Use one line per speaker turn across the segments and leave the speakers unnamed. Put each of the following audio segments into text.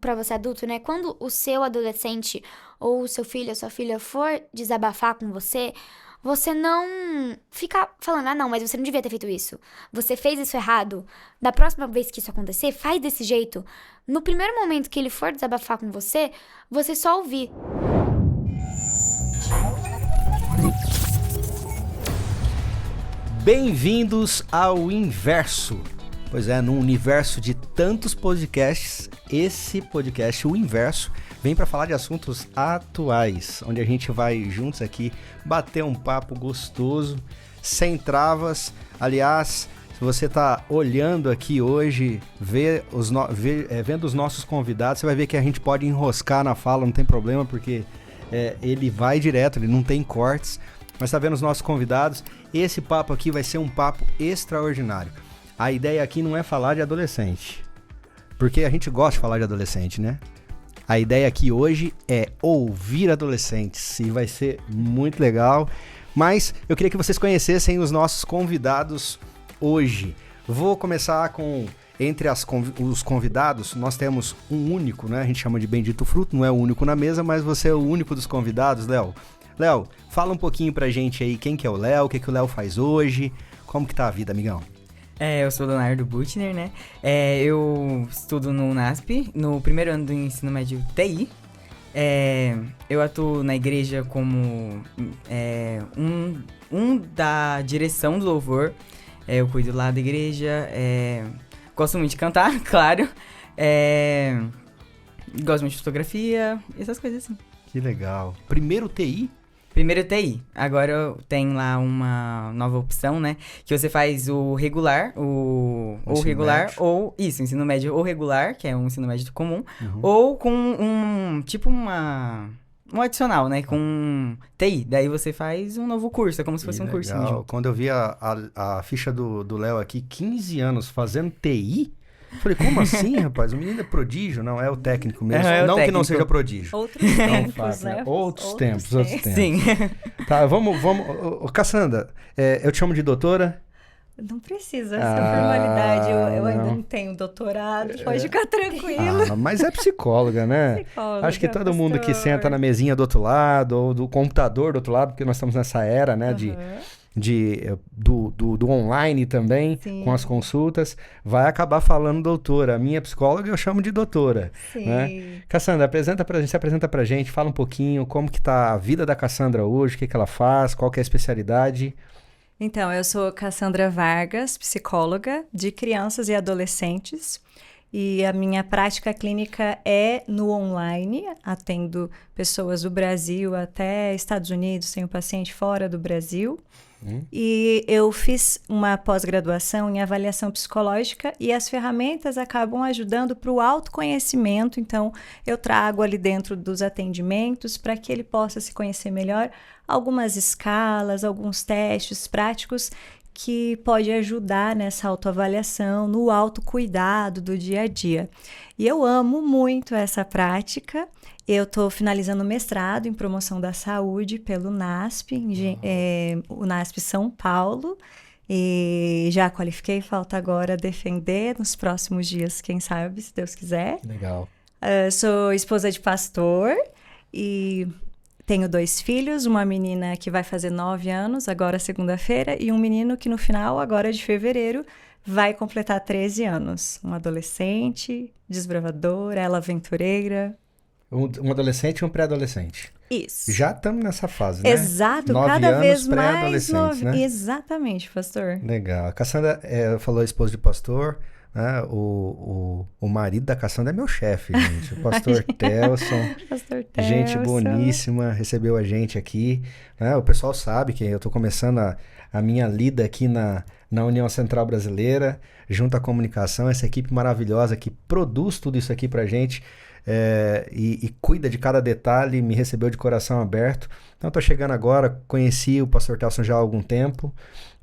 pra você adulto, né? Quando o seu adolescente ou o seu filho, a sua filha for desabafar com você, você não fica falando, não, mas você não devia ter feito isso. Você fez isso errado. Da próxima vez que isso acontecer, faz desse jeito. No primeiro momento que ele for desabafar com você só ouvir.
Bem-vindos ao Inverso. Pois é, num universo de tantos podcasts, esse podcast, o Inverso, vem para falar de assuntos atuais, onde a gente vai juntos aqui bater um papo gostoso, sem travas. Se você está olhando aqui hoje, vendo os nossos convidados, você vai ver que a gente pode enroscar na fala, não tem problema, porque ele vai direto, ele não tem cortes. Mas tá vendo os nossos convidados? Esse papo aqui vai ser um papo extraordinário. A ideia aqui não é falar de adolescente, porque a gente gosta de falar de adolescente, né? A ideia aqui hoje é ouvir adolescentes e vai ser muito legal. Mas eu queria que vocês conhecessem os nossos convidados hoje. Vou começar com... Entre os convidados, nós temos um único, né? A gente chama de Bendito Fruto, não é o único na mesa, mas você é o único dos convidados, Léo. Léo, fala um pouquinho pra gente aí quem que é o Léo, o que o Léo faz hoje, como que tá a vida, amigão?
Eu sou o Leonardo Butner, né? Eu estudo no UNASP, no primeiro ano do ensino médio TI. Eu atuo na igreja como um da direção do louvor. Eu cuido lá da igreja, gosto muito de cantar, claro. Gosto muito de fotografia, essas coisas assim.
Que legal. Primeiro TI?
Primeiro TI. Agora tem lá uma nova opção, né? Que você faz o regular, ou regular, médio. Ou isso, ensino médio ou regular, que é um ensino médio comum, ou com um adicional, né? Com TI. Daí você faz um novo curso, é como se fosse um curso mesmo.
Quando eu vi a ficha do Léo aqui, 15 anos fazendo TI... Eu falei, como assim, rapaz? O menino é prodígio? Não, é o técnico mesmo. Não técnico. Que não seja prodígio.
Outros tempos, né?
Outros tempos.
Sim.
Tá, vamos... Cassandra, eu te chamo de doutora?
Não precisa essa formalidade. Eu ainda não tenho doutorado, pode ficar tranquilo.
Mas é psicóloga, né?
Psicóloga,
acho que todo mundo que senta na mesinha do outro lado, ou do computador do outro lado, porque nós estamos nessa era, né, do online também, sim, com as consultas, vai acabar falando doutora. A minha psicóloga eu chamo de doutora.
Sim.
Né? Cassandra, se apresenta pra gente, fala um pouquinho como que tá a vida da Cassandra hoje, o que ela faz, qual que é a especialidade.
Então, eu sou Cassandra Vargas, psicóloga de crianças e adolescentes, e a minha prática clínica é no online, atendo pessoas do Brasil até Estados Unidos, tenho paciente fora do Brasil. E eu fiz uma pós-graduação em avaliação psicológica e as ferramentas acabam ajudando para o autoconhecimento. Então, eu trago ali dentro dos atendimentos para que ele possa se conhecer melhor algumas escalas, alguns testes práticos que pode ajudar nessa autoavaliação, no autocuidado do dia a dia. E eu amo muito essa prática. Eu estou finalizando o mestrado em promoção da saúde pelo UNASP, o UNASP São Paulo, e já qualifiquei, falta agora defender nos próximos dias, quem sabe, se Deus quiser.
Legal.
Sou esposa de pastor e tenho 2 filhos, uma menina que vai fazer 9 anos, agora segunda-feira, e um menino que no final, agora de fevereiro, vai completar 13 anos. Um adolescente, desbravador, ela aventureira.
Um adolescente e um pré-adolescente.
Isso.
Já estamos nessa fase, né?
Exato,
9
cada
anos,
vez mais novo.
Né?
Exatamente, pastor.
Legal. A Cassandra falou esposa de pastor, né? O marido da Cassandra é meu chefe, gente. O pastor Telson.
Pastor Telson.
Gente boníssima, recebeu a gente aqui. Né? O pessoal sabe que eu estou começando a minha lida aqui na União Central Brasileira, junto à comunicação, essa equipe maravilhosa que produz tudo isso aqui pra gente. E cuida de cada detalhe, me recebeu de coração aberto. Então estou chegando agora, conheci o pastor Telson já há algum tempo,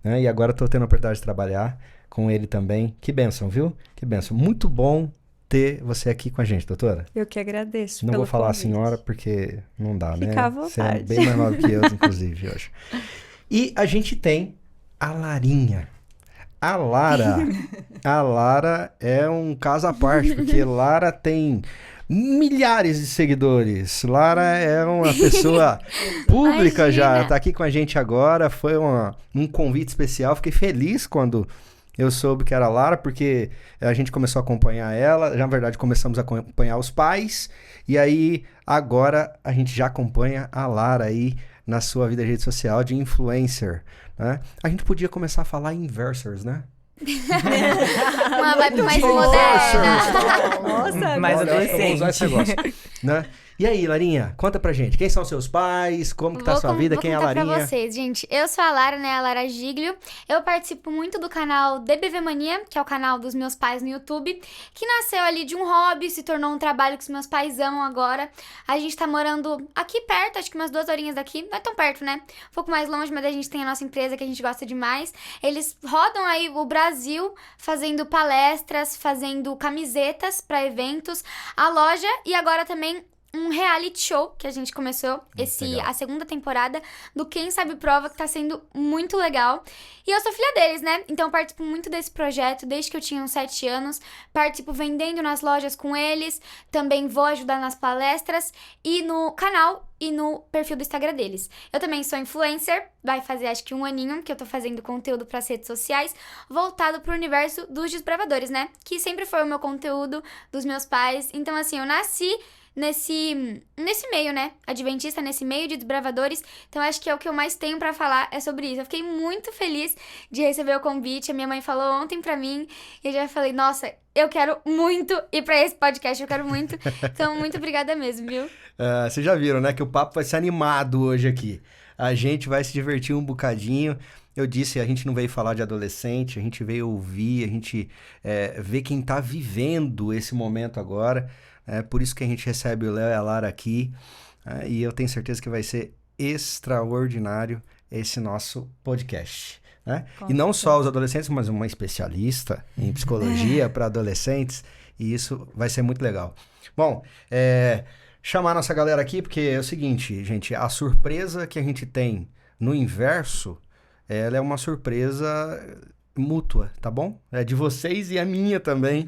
né, e agora estou tendo a oportunidade de trabalhar com ele também. Que bênção, viu? Que bênção. Muito bom ter você aqui com a gente, doutora.
Eu que agradeço.
Não vou falar
convite.
A senhora porque não dá, né?
Fica à vontade.
Você é bem mais nova que eu, inclusive, hoje. E a gente tem a Larinha. A Lara é um caso à parte, porque Lara tem milhares de seguidores. Lara é uma pessoa pública já,
Imagina.
tá aqui com a gente agora. Foi um convite especial. Fiquei feliz quando eu soube que era a Lara, porque a gente começou a acompanhar ela. Já, na verdade, começamos a acompanhar os pais. E aí, agora, a gente já acompanha a Lara aí na sua vida de rede social de influencer, né? A gente podia começar a falar inversors, né?
Uma vibe mais moderna.
Nossa,
Mais
Olha, eu acho que eu vou usar esse
adolescente.
negócio, né? E aí, Larinha, conta pra gente. Quem são seus pais? Como que tá a sua vida? Quem é a
Vou contar
Larinha?
pra vocês, gente. Eu sou a Lara, né? A Lara Giglio. Eu participo muito do canal DBV Mania, que é o canal dos meus pais no YouTube, que nasceu ali de um hobby, se tornou um trabalho que os meus pais amam agora. A gente tá morando aqui perto, acho que umas 2 horinhas daqui. Não é tão perto, né? Um pouco mais longe, mas a gente tem a nossa empresa que a gente gosta demais. Eles rodam aí o Brasil fazendo palestras, fazendo camisetas pra eventos, a loja e agora também um reality show que a gente começou
legal.
a segunda temporada do Quem Sabe Prova, que tá sendo muito legal. E eu sou filha deles, né? Então eu participo muito desse projeto desde que eu tinha uns 7 anos. Participo vendendo nas lojas com eles, também vou ajudar nas palestras e no canal e no perfil do Instagram deles. Eu também sou influencer, vai fazer acho que 1 aninho que eu tô fazendo conteúdo pras redes sociais, voltado pro universo dos desbravadores, né? Que sempre foi o meu conteúdo dos meus pais. Então assim, eu nasci nesse meio, né? Adventista, nesse meio de desbravadores. Então, acho que é o que eu mais tenho pra falar é sobre isso. Eu fiquei muito feliz de receber o convite. A minha mãe falou ontem pra mim. E eu já falei, nossa, eu quero muito ir pra esse podcast. Eu quero muito. Então, muito obrigada mesmo, viu?
Vocês já viram, né? Que o papo vai ser animado hoje aqui. A gente vai se divertir um bocadinho. Eu disse, a gente não veio falar de adolescente, a gente veio ouvir, a gente ver quem tá vivendo esse momento agora. É por isso que a gente recebe o Léo e a Lara aqui. E eu tenho certeza que vai ser extraordinário esse nosso podcast. Né? E não só os adolescentes, mas uma especialista em psicologia para adolescentes. E isso vai ser muito legal. Bom, chamar nossa galera aqui, porque é o seguinte, gente, a surpresa que a gente tem no inverso, ela é uma surpresa mútua, tá bom? É de vocês e a minha também.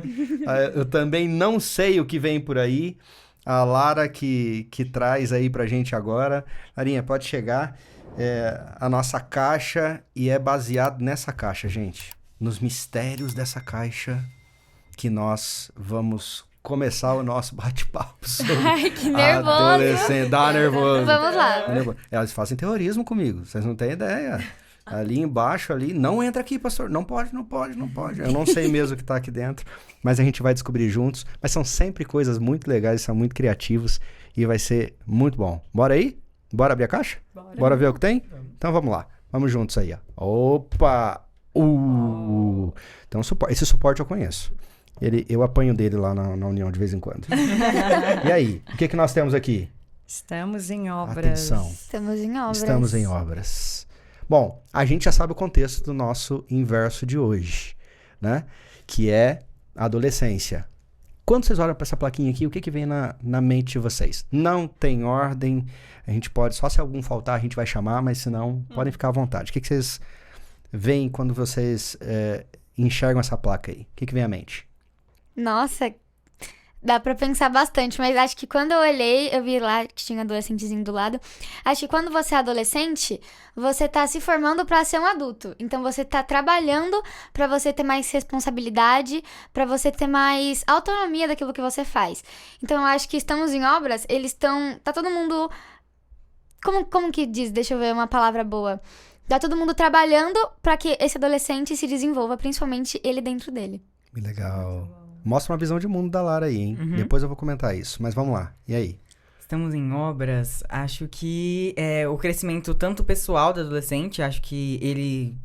Eu também não sei o que vem por aí. A Lara que traz aí pra gente agora. Larinha, pode chegar. A nossa caixa, e é baseado nessa caixa, gente. Nos mistérios dessa caixa que nós vamos começar o nosso bate-papo sobre
Ai, que nervoso.
adolescente. Dá nervoso.
Vamos lá.
Dá nervoso. Elas fazem terrorismo comigo, vocês não têm ideia. Ali embaixo, não entra aqui, pastor. Não pode. Eu não sei mesmo o que tá aqui dentro, mas a gente vai descobrir juntos. Mas são sempre coisas muito legais, são muito criativos e vai ser muito bom. Bora aí? Bora abrir a caixa? Bora ver o que tem? Então vamos lá. Vamos juntos aí, ó. Opa! Então, esse suporte eu conheço. Eu apanho dele lá na União de vez em quando. E aí? O que nós temos aqui?
Estamos em obras.
Atenção.
Estamos em obras.
Estamos em obras. Bom, a gente já sabe o contexto do nosso inverso de hoje, né? Que é a adolescência. Quando vocês olham para essa plaquinha aqui, o que vem na mente de vocês? Não tem ordem, a gente pode, só se algum faltar a gente vai chamar, mas se não, podem ficar à vontade. O que vocês veem quando vocês enxergam essa placa aí? O que vem à mente?
Nossa, dá pra pensar bastante, mas acho que quando eu olhei, eu vi lá que tinha um adolescentezinho do lado. Acho que quando você é adolescente, você tá se formando pra ser um adulto. Então você tá trabalhando pra você ter mais responsabilidade, pra você ter mais autonomia daquilo que você faz. Então eu acho que estamos em obras, tá todo mundo... Como que diz? Deixa eu ver uma palavra boa. Tá todo mundo trabalhando pra que esse adolescente se desenvolva, principalmente ele dentro dele.
Legal. Mostra uma visão de mundo da Lara aí, hein?
Uhum.
Depois eu vou comentar isso, mas vamos lá. E aí?
Estamos em obras, acho que o crescimento tanto pessoal do adolescente, acho que ele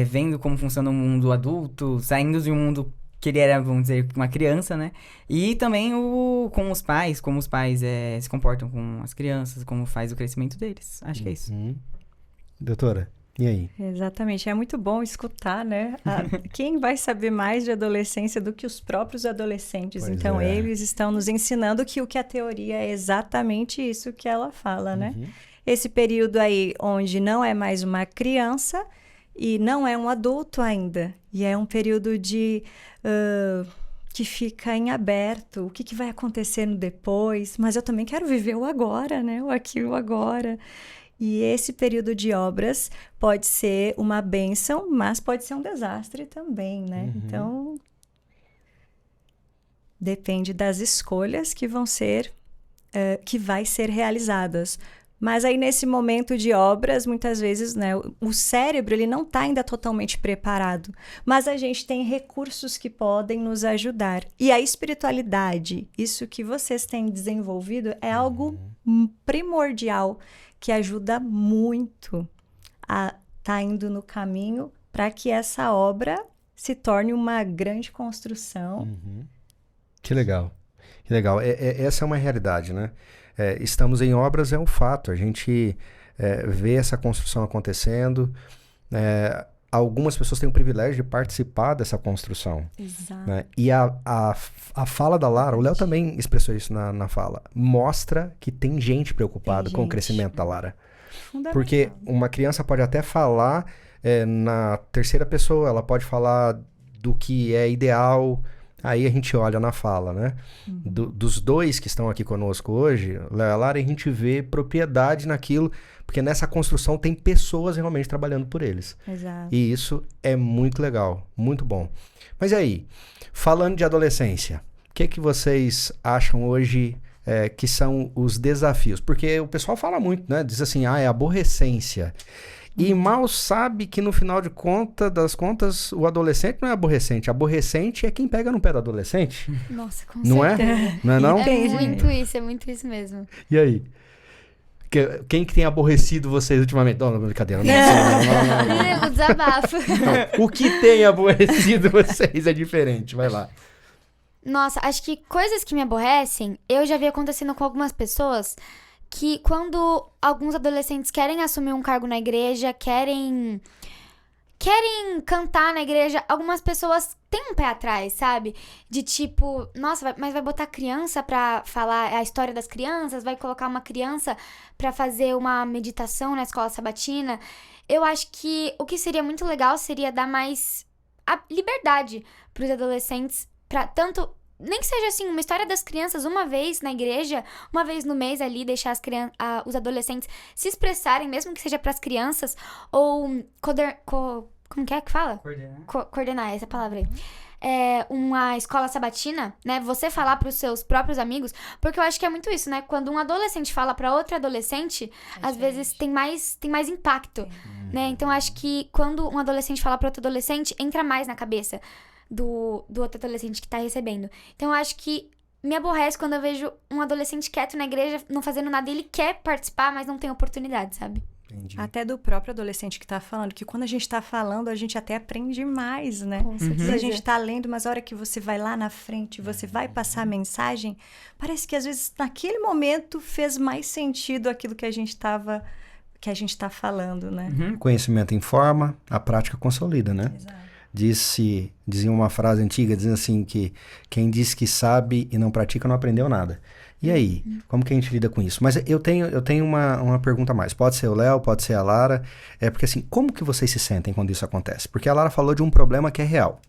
vendo como funciona o mundo adulto, saindo de um mundo que ele era, vamos dizer, uma criança, né? E também como os pais se comportam com as crianças, como faz o crescimento deles. Acho que é isso.
Doutora, e aí?
Exatamente, é muito bom escutar, né? Quem vai saber mais de adolescência do que os próprios adolescentes?
Pois
Então,
é.
eles estão nos ensinando que o que a teoria é exatamente isso que ela fala, né? Esse período aí onde não é mais uma criança e não é um adulto ainda. E é um período de que fica em aberto, o que vai acontecer no depois, mas eu também quero viver o agora, né? O aqui e o agora. E esse período de obras pode ser uma bênção, mas pode ser um desastre também, né? Então, depende das escolhas que vão ser, que vai ser realizadas. Mas aí, nesse momento de obras, muitas vezes, né, o cérebro ele não está ainda totalmente preparado. Mas a gente tem recursos que podem nos ajudar. E a espiritualidade, isso que vocês têm desenvolvido, é algo primordial, que ajuda muito a estar indo no caminho para que essa obra se torne uma grande construção.
Que legal. Que legal. Essa é uma realidade, né? Estamos em obras, é um fato. A gente vê essa construção acontecendo. Algumas pessoas têm o privilégio de participar dessa construção.
Exato.
Né? E a fala da Lara, o Léo também expressou isso na fala, mostra que tem gente preocupada com o crescimento da Lara. Porque uma criança pode até falar na terceira pessoa, ela pode falar do que é ideal. Aí a gente olha na fala, né? Dos dois que estão aqui conosco hoje, Léo e a Lara, a gente vê propriedade naquilo, porque nessa construção tem pessoas realmente trabalhando por eles.
Exato.
E isso é muito legal, muito bom. Mas e aí, falando de adolescência, o que vocês acham hoje que são os desafios? Porque o pessoal fala muito, né? Diz assim, é aborrecência. E mal sabe que no final das contas, o adolescente não é aborrecente. Aborrecente é quem pega no pé do adolescente.
Nossa, com
Não
certeza.
Não é não?
É muito isso mesmo.
E aí? Quem que tem aborrecido vocês ultimamente? Não, brincadeira. Não.
O desabafo.
Não, o que tem aborrecido vocês é diferente. Vai lá.
Nossa, acho que coisas que me aborrecem, eu já vi acontecendo com algumas pessoas que quando alguns adolescentes querem assumir um cargo na igreja, querem cantar na igreja, algumas pessoas têm um pé atrás, sabe? De tipo, nossa, mas vai botar criança pra falar a história das crianças? Vai colocar uma criança pra fazer uma meditação na escola sabatina? Eu acho que o que seria muito legal seria dar mais a liberdade pros adolescentes, pra tanto... Nem que seja assim, uma história das crianças uma vez na igreja, uma vez no mês ali, deixar os adolescentes se expressarem, mesmo que seja pras crianças, ou como que fala? Coordenar, essa palavra aí. Uma escola sabatina, né? Você falar pros seus próprios amigos, porque eu acho que é muito isso, né? Quando um adolescente fala pra outro adolescente, às vezes tem mais impacto, né? Então acho que quando um adolescente fala pra outro adolescente, entra mais na cabeça do outro adolescente que tá recebendo. Então, eu acho que me aborrece quando eu vejo um adolescente quieto na igreja, não fazendo nada. Ele quer participar, mas não tem oportunidade, sabe?
Entendi.
Até do próprio adolescente que tá falando, que quando a gente tá falando, a gente até aprende mais, né?
Com certeza.
A gente tá lendo, mas a hora que você vai lá na frente, você vai passar a mensagem, parece que às vezes naquele momento fez mais sentido aquilo que a gente tá falando, né?
Conhecimento informa, a prática consolida, né?
Exato.
Dizia uma frase antiga, dizendo assim que quem diz que sabe e não pratica não aprendeu nada. E aí, como que a gente lida com isso? Mas eu tenho uma pergunta a mais. Pode ser o Léo, pode ser a Lara. Porque assim, como que vocês se sentem quando isso acontece? Porque a Lara falou de um problema que é real.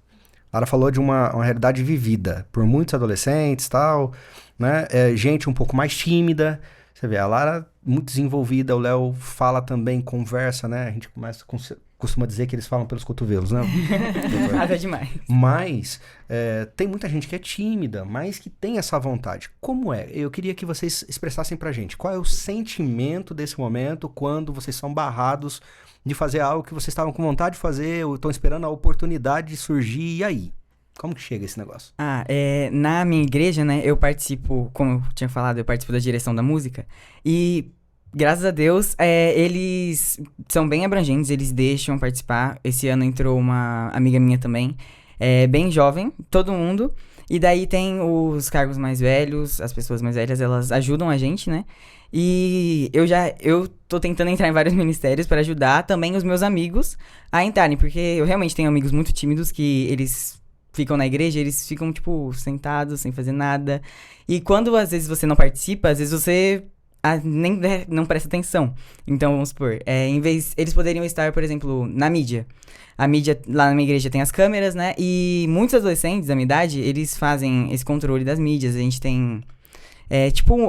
A Lara falou de uma realidade vivida por muitos adolescentes, tal, né? Gente um pouco mais tímida. Você vê, a Lara muito desenvolvida, o Léo fala também, conversa, né? A gente costuma dizer que eles falam pelos cotovelos, né?
Nada demais.
Mas tem muita gente que é tímida, mas que tem essa vontade. Como é? Eu queria que vocês expressassem pra gente qual é o sentimento desse momento quando vocês são barrados de fazer algo que vocês estavam com vontade de fazer ou estão esperando a oportunidade de surgir, e aí? Como que chega esse negócio?
Na minha igreja, né, eu participo, como eu tinha falado, eu participo da direção da música. E, graças a Deus, eles são bem abrangentes, eles deixam participar. Esse ano entrou uma amiga minha também, bem jovem, todo mundo. E daí tem os cargos mais velhos, as pessoas mais velhas, elas ajudam a gente, né? E eu tô tentando entrar em vários ministérios para ajudar também os meus amigos a entrarem. Porque eu realmente tenho amigos muito tímidos que eles ficam na igreja, eles ficam, tipo, sentados, sem fazer nada. E quando, às vezes, você não participa, às vezes você não presta atenção. Então, vamos supor, eles poderiam estar, por exemplo, na mídia. A mídia, lá na minha igreja, tem as câmeras, né? E muitos adolescentes da minha idade, eles fazem esse controle das mídias. A gente tem,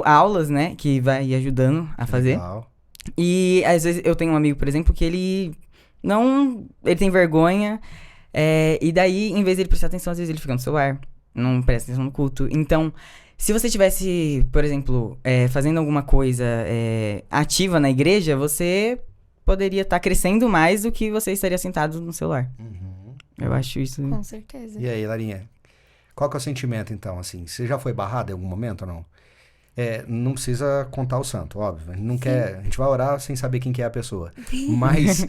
aulas, né? Que vai ajudando a fazer.
Legal.
E, às vezes, eu tenho um amigo, por exemplo, que ele tem vergonha. E daí, em vez de ele prestar atenção, às vezes ele fica no celular. Não presta atenção no culto. Então, se você tivesse, por exemplo, fazendo alguma coisa ativa na igreja, você poderia estar crescendo mais do que você estaria sentado no celular.
Uhum.
Eu acho isso...
Com certeza.
E aí, Larinha? Qual que é o sentimento, então, assim? Você já foi barrada em algum momento ou não? Não precisa contar o santo, óbvio. A gente não quer... A gente vai orar sem saber quem que é a pessoa. Mas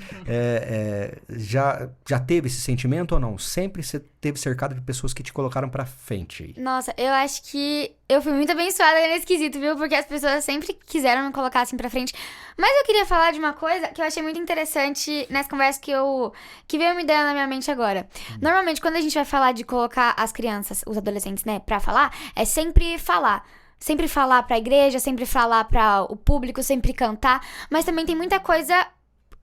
já teve esse sentimento ou não? Sempre você teve cercado de pessoas que te colocaram pra frente.
Nossa, eu acho que eu fui muito abençoada nesse quesito, viu? Porque as pessoas sempre quiseram me colocar assim pra frente. Mas eu queria falar de uma coisa que eu achei muito interessante nessa conversa que veio uma ideia na minha mente agora. Normalmente, quando a gente vai falar de colocar as crianças, os adolescentes, né, pra falar, é sempre falar. Sempre falar pra igreja, sempre falar pra o público, sempre cantar. Mas também tem muita coisa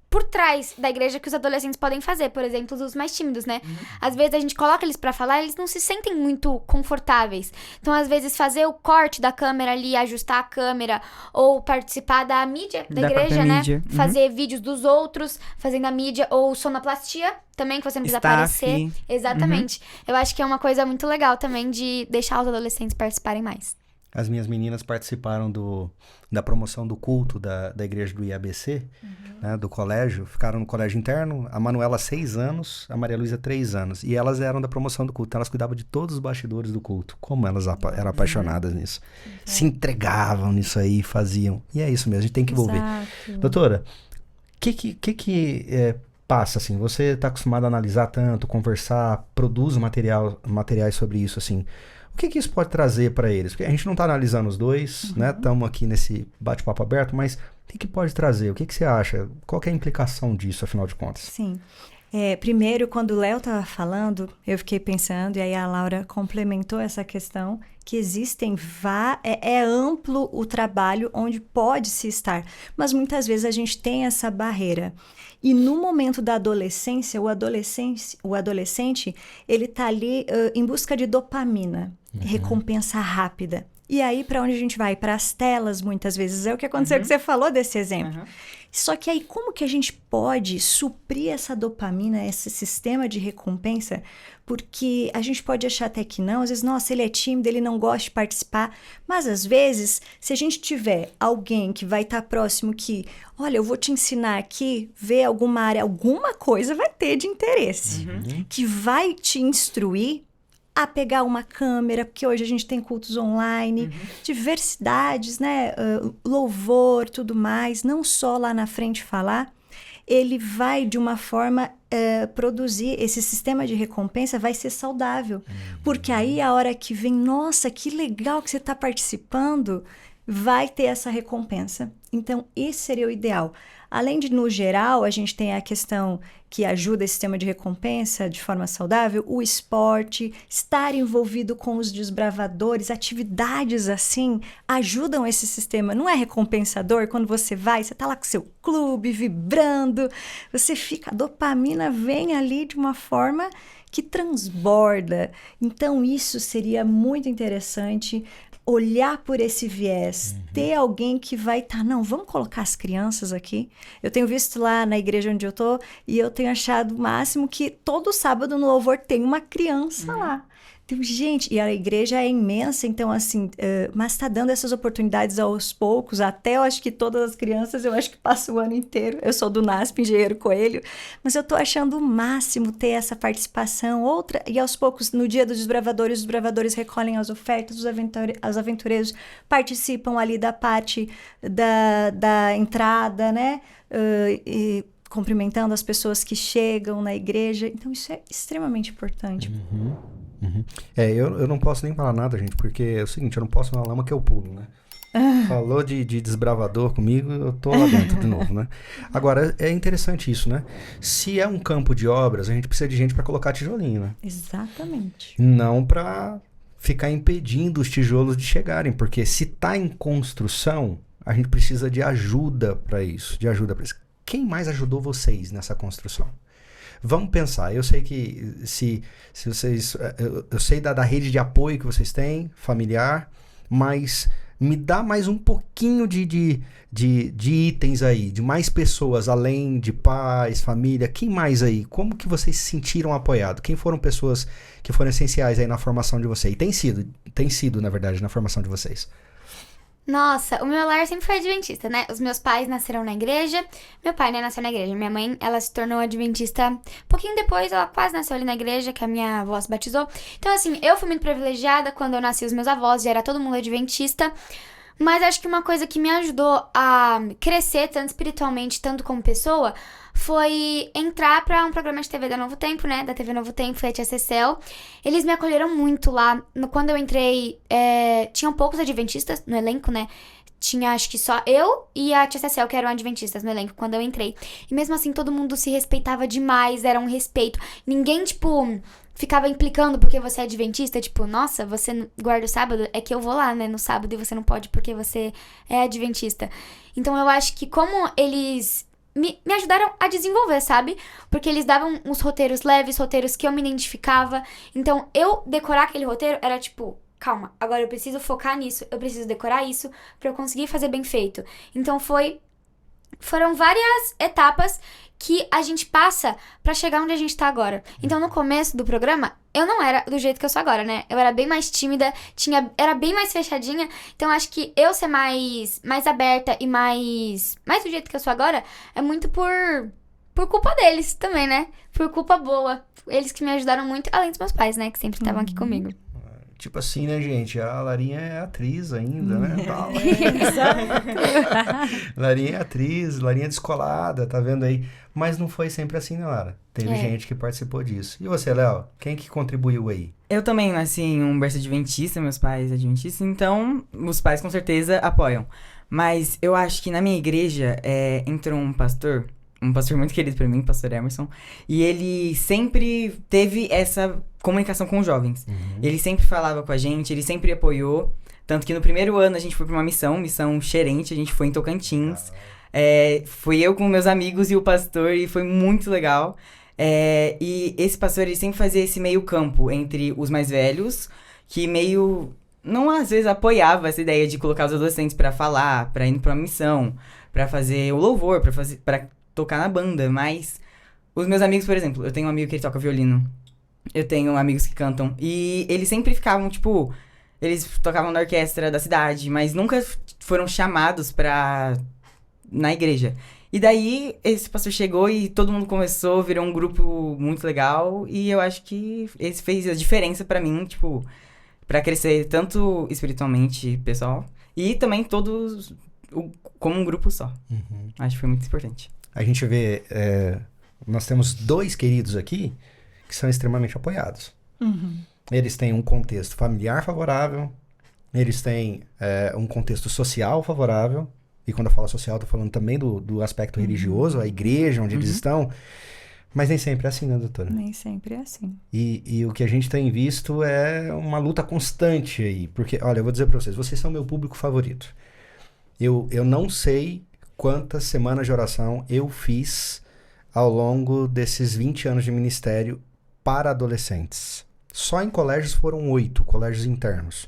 por trás da igreja que os adolescentes podem fazer. Por exemplo, os mais tímidos, né? Às vezes a gente coloca eles pra falar, eles não se sentem muito confortáveis. Então, às vezes, fazer o corte da câmera ali, ajustar a câmera, ou participar da mídia da igreja, né?
Mídia.
Fazer vídeos dos outros, fazendo a mídia, ou sonoplastia também, que você não precisa aparecer. Exatamente. Eu acho que é uma coisa muito legal também de deixar os adolescentes participarem mais.
As minhas meninas participaram da promoção do culto da igreja do IABC, né, do colégio. Ficaram no colégio interno. A Manuela, 6 anos, a Maria Luísa, 3 anos. E elas eram da promoção do culto. Então, elas cuidavam de todos os bastidores do culto. Como elas eram apaixonadas nisso. Se entregavam nisso aí, faziam. E é isso mesmo, a gente tem que envolver.
Exato.
Doutora, o que passa, assim? Você está acostumado a analisar tanto, conversar, produz materiais sobre isso, assim... O que isso pode trazer para eles? Porque a gente não está analisando os dois, né? Estamos aqui nesse bate-papo aberto, mas o que pode trazer? O que você acha? Qual que é a implicação disso, afinal de contas?
Sim. Primeiro, quando o Léo estava falando, eu fiquei pensando, e aí a Laura complementou essa questão, que existem é amplo o trabalho onde pode se estar, mas muitas vezes a gente tem essa barreira. E no momento da adolescência, o adolescente, ele está ali em busca de dopamina, recompensa rápida. E aí, para onde a gente vai? Para as telas, muitas vezes. É o que aconteceu que você falou desse exemplo. Só que aí, como que a gente pode suprir essa dopamina, esse sistema de recompensa? Porque a gente pode achar até que não. Às vezes, nossa, ele é tímido, ele não gosta de participar. Mas, às vezes, se a gente tiver alguém que vai estar próximo que... Olha, eu vou te ensinar aqui, ver alguma área, alguma coisa vai ter de interesse. Que vai te instruir a pegar uma câmera, porque hoje a gente tem cultos online, diversidades, né? Louvor, tudo mais, não só lá na frente falar, ele vai de uma forma produzir, esse sistema de recompensa vai ser saudável, porque aí a hora que vem, nossa, que legal que você está participando, vai ter essa recompensa. Então, esse seria o ideal. Além de, no geral, a gente tem a questão que ajuda esse sistema de recompensa de forma saudável, o esporte, estar envolvido com os desbravadores, atividades assim, ajudam esse sistema. Não é recompensador quando você vai, você tá lá com seu clube, vibrando, você fica, a dopamina vem ali de uma forma que transborda. Então, isso seria muito interessante, olhar por esse viés, ter alguém que vai estar, não, vamos colocar as crianças aqui. Eu tenho visto lá na igreja onde eu tô, e eu tenho achado o máximo que todo sábado no louvor tem uma criança lá. Então, gente, e a igreja é imensa, então assim, mas está dando essas oportunidades aos poucos, até eu acho que todas as crianças, eu acho que passa o ano inteiro. Eu sou do NASP, Engenheiro Coelho, mas eu tô achando o máximo ter essa participação, e aos poucos, no dia dos desbravadores, os desbravadores recolhem as ofertas, os aventureiros participam ali da parte da entrada, né? E cumprimentando as pessoas que chegam na igreja. Então, isso é extremamente importante.
Eu não posso nem falar nada, gente, porque é o seguinte, eu não posso na lama que eu pulo, né? Falou de desbravador comigo, eu tô lá dentro de novo, né? Agora, é interessante isso, né? Se é um campo de obras, a gente precisa de gente para colocar tijolinho, né?
Exatamente.
Não para ficar impedindo os tijolos de chegarem, porque se tá em construção, a gente precisa de ajuda para isso, Quem mais ajudou vocês nessa construção? Vamos pensar, eu sei que se vocês... Eu sei da rede de apoio que vocês têm, familiar, mas me dá mais um pouquinho de itens aí, de mais pessoas, além de pais, família, quem mais aí? Como que vocês se sentiram apoiados? Quem foram pessoas que foram essenciais aí na formação de vocês? E tem sido, na verdade, na formação de vocês.
Nossa, o meu lar sempre foi adventista, né? Os meus pais nasceram na igreja. Meu pai, né, nasceu na igreja. Minha mãe, ela se tornou adventista um pouquinho depois. Ela quase nasceu ali na igreja, que a minha avó se batizou. Então, assim, eu fui muito privilegiada. Quando eu nasci, os meus avós já era todo mundo adventista. Mas acho que uma coisa que me ajudou a crescer, tanto espiritualmente, tanto como pessoa, foi entrar pra um programa de TV da Novo Tempo, né? Da TV Novo Tempo, foi a Tia Cecel. Eles me acolheram muito lá. Quando eu entrei, tinham poucos adventistas no elenco, né? Tinha, acho que só eu e a Tia Cecel que eram adventistas no elenco quando eu entrei. E mesmo assim, todo mundo se respeitava demais, era um respeito. Ninguém, tipo, ficava implicando porque você é adventista. Tipo, nossa, você guarda o sábado? É que eu vou lá, né, no sábado e você não pode porque você é adventista. Então, eu acho que como eles me ajudaram a desenvolver, sabe? Porque eles davam uns roteiros leves, roteiros que eu me identificava. Então, eu decorar aquele roteiro era tipo... Calma, agora eu preciso focar nisso, eu preciso decorar isso pra eu conseguir fazer bem feito. Então foram várias etapas que a gente passa pra chegar onde a gente tá agora. Então no começo do programa, eu não era do jeito que eu sou agora, né? Eu era bem mais tímida, era bem mais fechadinha. Então acho que eu ser mais aberta e mais do jeito que eu sou agora é muito por culpa deles também, né? Por culpa boa. Eles que me ajudaram muito, além dos meus pais, né? Que sempre estavam aqui comigo.
Tipo assim, né, gente? A Larinha é atriz ainda, né? Larinha é atriz, Larinha é descolada, tá vendo aí? Mas não foi sempre assim, né, Lara? Teve gente que participou disso. E você, Léo? Quem que contribuiu aí?
Eu também nasci em um berço adventista, meus pais adventistas, então os pais com certeza apoiam. Mas eu acho que na minha igreja entrou um pastor muito querido pra mim, pastor Emerson, e ele sempre teve essa comunicação com os jovens. Ele sempre falava com a gente, ele sempre apoiou, tanto que no primeiro ano a gente foi pra uma missão Xerente, a gente foi em Tocantins, fui eu com meus amigos e o pastor, e foi muito legal. E esse pastor, ele sempre fazia esse meio campo entre os mais velhos, que meio, não às vezes apoiava essa ideia de colocar os adolescentes pra falar, pra ir pra uma missão, pra fazer o louvor, pra tocar na banda, mas os meus amigos, por exemplo, eu tenho um amigo que ele toca violino, eu tenho amigos que cantam, e eles sempre ficavam, tipo, eles tocavam na orquestra da cidade, mas nunca foram chamados na igreja. E daí, esse pastor chegou e todo mundo começou, virou um grupo muito legal, e eu acho que esse fez a diferença pra mim, tipo, pra crescer tanto espiritualmente, pessoal, e também todos como um grupo só. Acho que foi muito importante.
A gente vê, nós temos 2 queridos aqui que são extremamente apoiados. Eles têm um contexto familiar favorável, eles têm um contexto social favorável, e quando eu falo social, eu tô falando também do aspecto religioso, a igreja onde eles estão, mas nem sempre é assim, né, doutora?
Nem sempre é assim.
E o que a gente tem visto é uma luta constante aí, porque, olha, eu vou dizer pra vocês são meu público favorito. Eu não sei quantas semanas de oração eu fiz ao longo desses 20 anos de ministério para adolescentes. Só em colégios foram 8, colégios internos.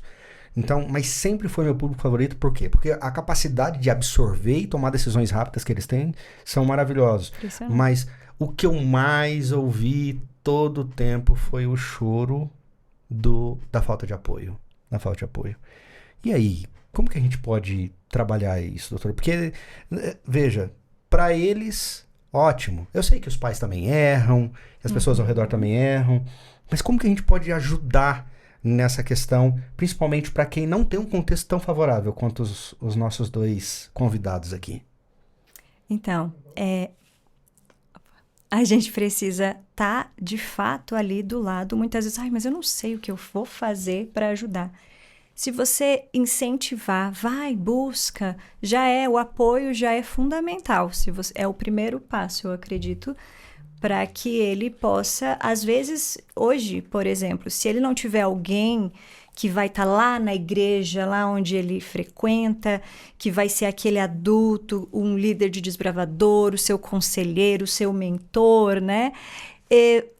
Então, mas sempre foi meu público favorito, por quê? Porque a capacidade de absorver e tomar decisões rápidas que eles têm são maravilhosos. Mas o que eu mais ouvi todo o tempo foi o choro da falta de apoio. Da falta de apoio. E aí, como que a gente pode trabalhar isso, doutor? Porque, veja, para eles, ótimo. Eu sei que os pais também erram, que as pessoas ao redor também erram, mas como que a gente pode ajudar nessa questão, principalmente para quem não tem um contexto tão favorável quanto os nossos 2 convidados aqui?
Então, a gente precisa estar, de fato, ali do lado. Muitas vezes, mas eu não sei o que eu vou fazer para ajudar. Se você incentivar, vai, busca, o apoio já é fundamental. É o primeiro passo, eu acredito, para que ele possa, às vezes, hoje, por exemplo, se ele não tiver alguém que vai estar lá na igreja, lá onde ele frequenta, que vai ser aquele adulto, um líder de desbravador, o seu conselheiro, o seu mentor, né?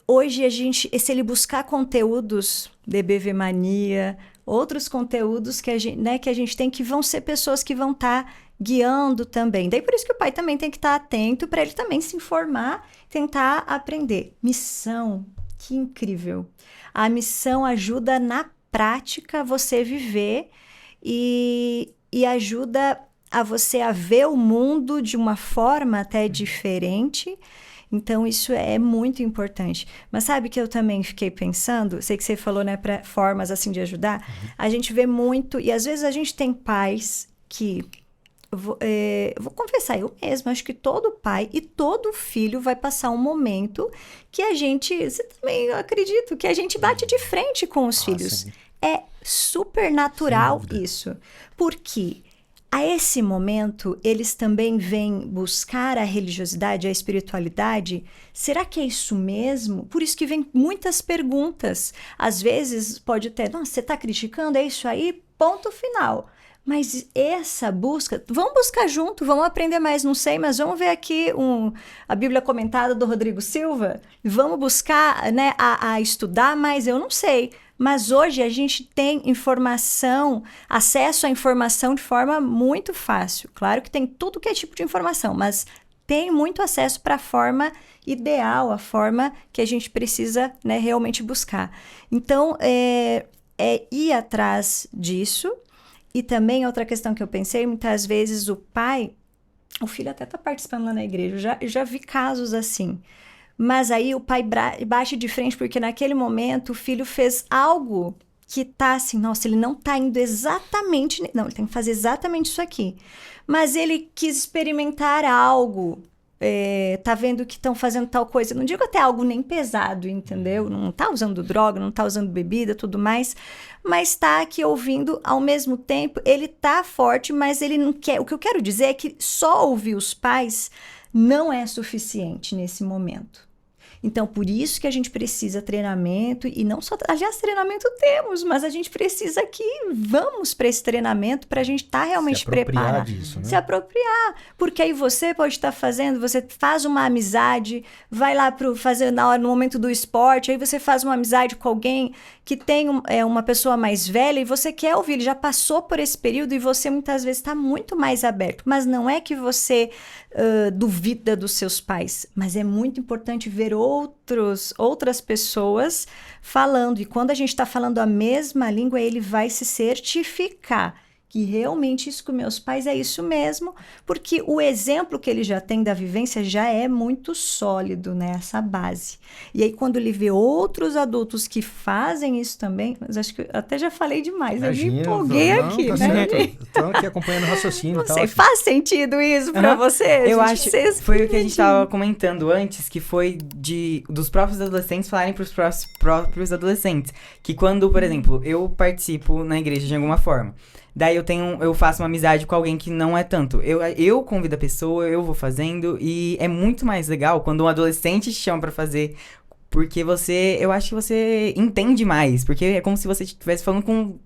Hoje, se ele buscar conteúdos de BV Mania, outros conteúdos que a gente tem, que vão ser pessoas que vão estar guiando também. Daí por isso que o pai também tem que estar atento, para ele também se informar, tentar aprender. Missão, que incrível. A missão ajuda na prática você viver e ajuda a você a ver o mundo de uma forma até diferente. Então, isso é muito importante. Mas sabe que eu também fiquei pensando, sei que você falou, né, para formas assim de ajudar, a gente vê muito, e às vezes a gente tem pais que, eu vou confessar, eu mesma, acho que todo pai e todo filho vai passar um momento que você também, eu acredito, que a gente bate de frente com os filhos. Sim. É super natural isso. Porque a esse momento, eles também vêm buscar a religiosidade, a espiritualidade. Será que é isso mesmo? Por isso que vem muitas perguntas. Às vezes pode ter, nossa, você está criticando, é isso aí? Ponto final. Mas essa busca, vamos buscar junto, vamos aprender mais, não sei, mas vamos ver aqui a Bíblia comentada do Rodrigo Silva, vamos buscar, né, a estudar mais, eu não sei. Mas hoje a gente tem acesso à informação de forma muito fácil. Claro que tem tudo que é tipo de informação, mas tem muito acesso para a forma ideal, a forma que a gente precisa, né, realmente buscar. Então, é ir atrás disso. E também outra questão que eu pensei, muitas vezes o filho até está participando lá na igreja, eu já vi casos assim. Mas aí o pai bate de frente porque naquele momento o filho fez algo que tá assim, nossa, ele não tá indo exatamente, não, ele tem que fazer exatamente isso aqui. Mas ele quis experimentar algo, tá vendo que estão fazendo tal coisa, não digo até algo nem pesado, entendeu? Não tá usando droga, não tá usando bebida, tudo mais, mas tá aqui ouvindo ao mesmo tempo, ele tá forte, mas ele não quer. O que eu quero dizer é que só ouvir os pais não é suficiente nesse momento. Então, por isso que a gente precisa treinamento, e não só, aliás, treinamento temos, mas a gente precisa que vamos para esse treinamento para a gente estar realmente preparado.
Disso, né?
Se apropriar, porque aí você pode estar fazendo, você faz uma amizade, vai lá fazer no momento do esporte, aí você faz uma amizade com alguém que tem uma pessoa mais velha e você quer ouvir, ele já passou por esse período e você muitas vezes está muito mais aberto, mas não é que você duvida dos seus pais, mas é muito importante ver outras pessoas falando, e quando a gente está falando a mesma língua, ele vai se certificar que realmente isso com meus pais é isso mesmo, porque o exemplo que ele já tem da vivência já é muito sólido, né, essa base. E aí quando ele vê outros adultos que fazem isso também, mas acho que eu até já falei demais,
imagina,
eu me empolguei aqui,
tá
né?
Estão aqui acompanhando o raciocínio.
Não sei, faz sentido isso pra vocês?
Eu acho que foi o que a gente estava comentando antes, que foi dos próprios adolescentes falarem para os próprios adolescentes, que quando, por exemplo, eu participo na igreja de alguma forma, daí eu faço uma amizade com alguém que não é tanto. Eu convido a pessoa, eu vou fazendo, e é muito mais legal quando um adolescente te chama pra fazer, porque eu acho que você entende mais, porque é como se você estivesse falando com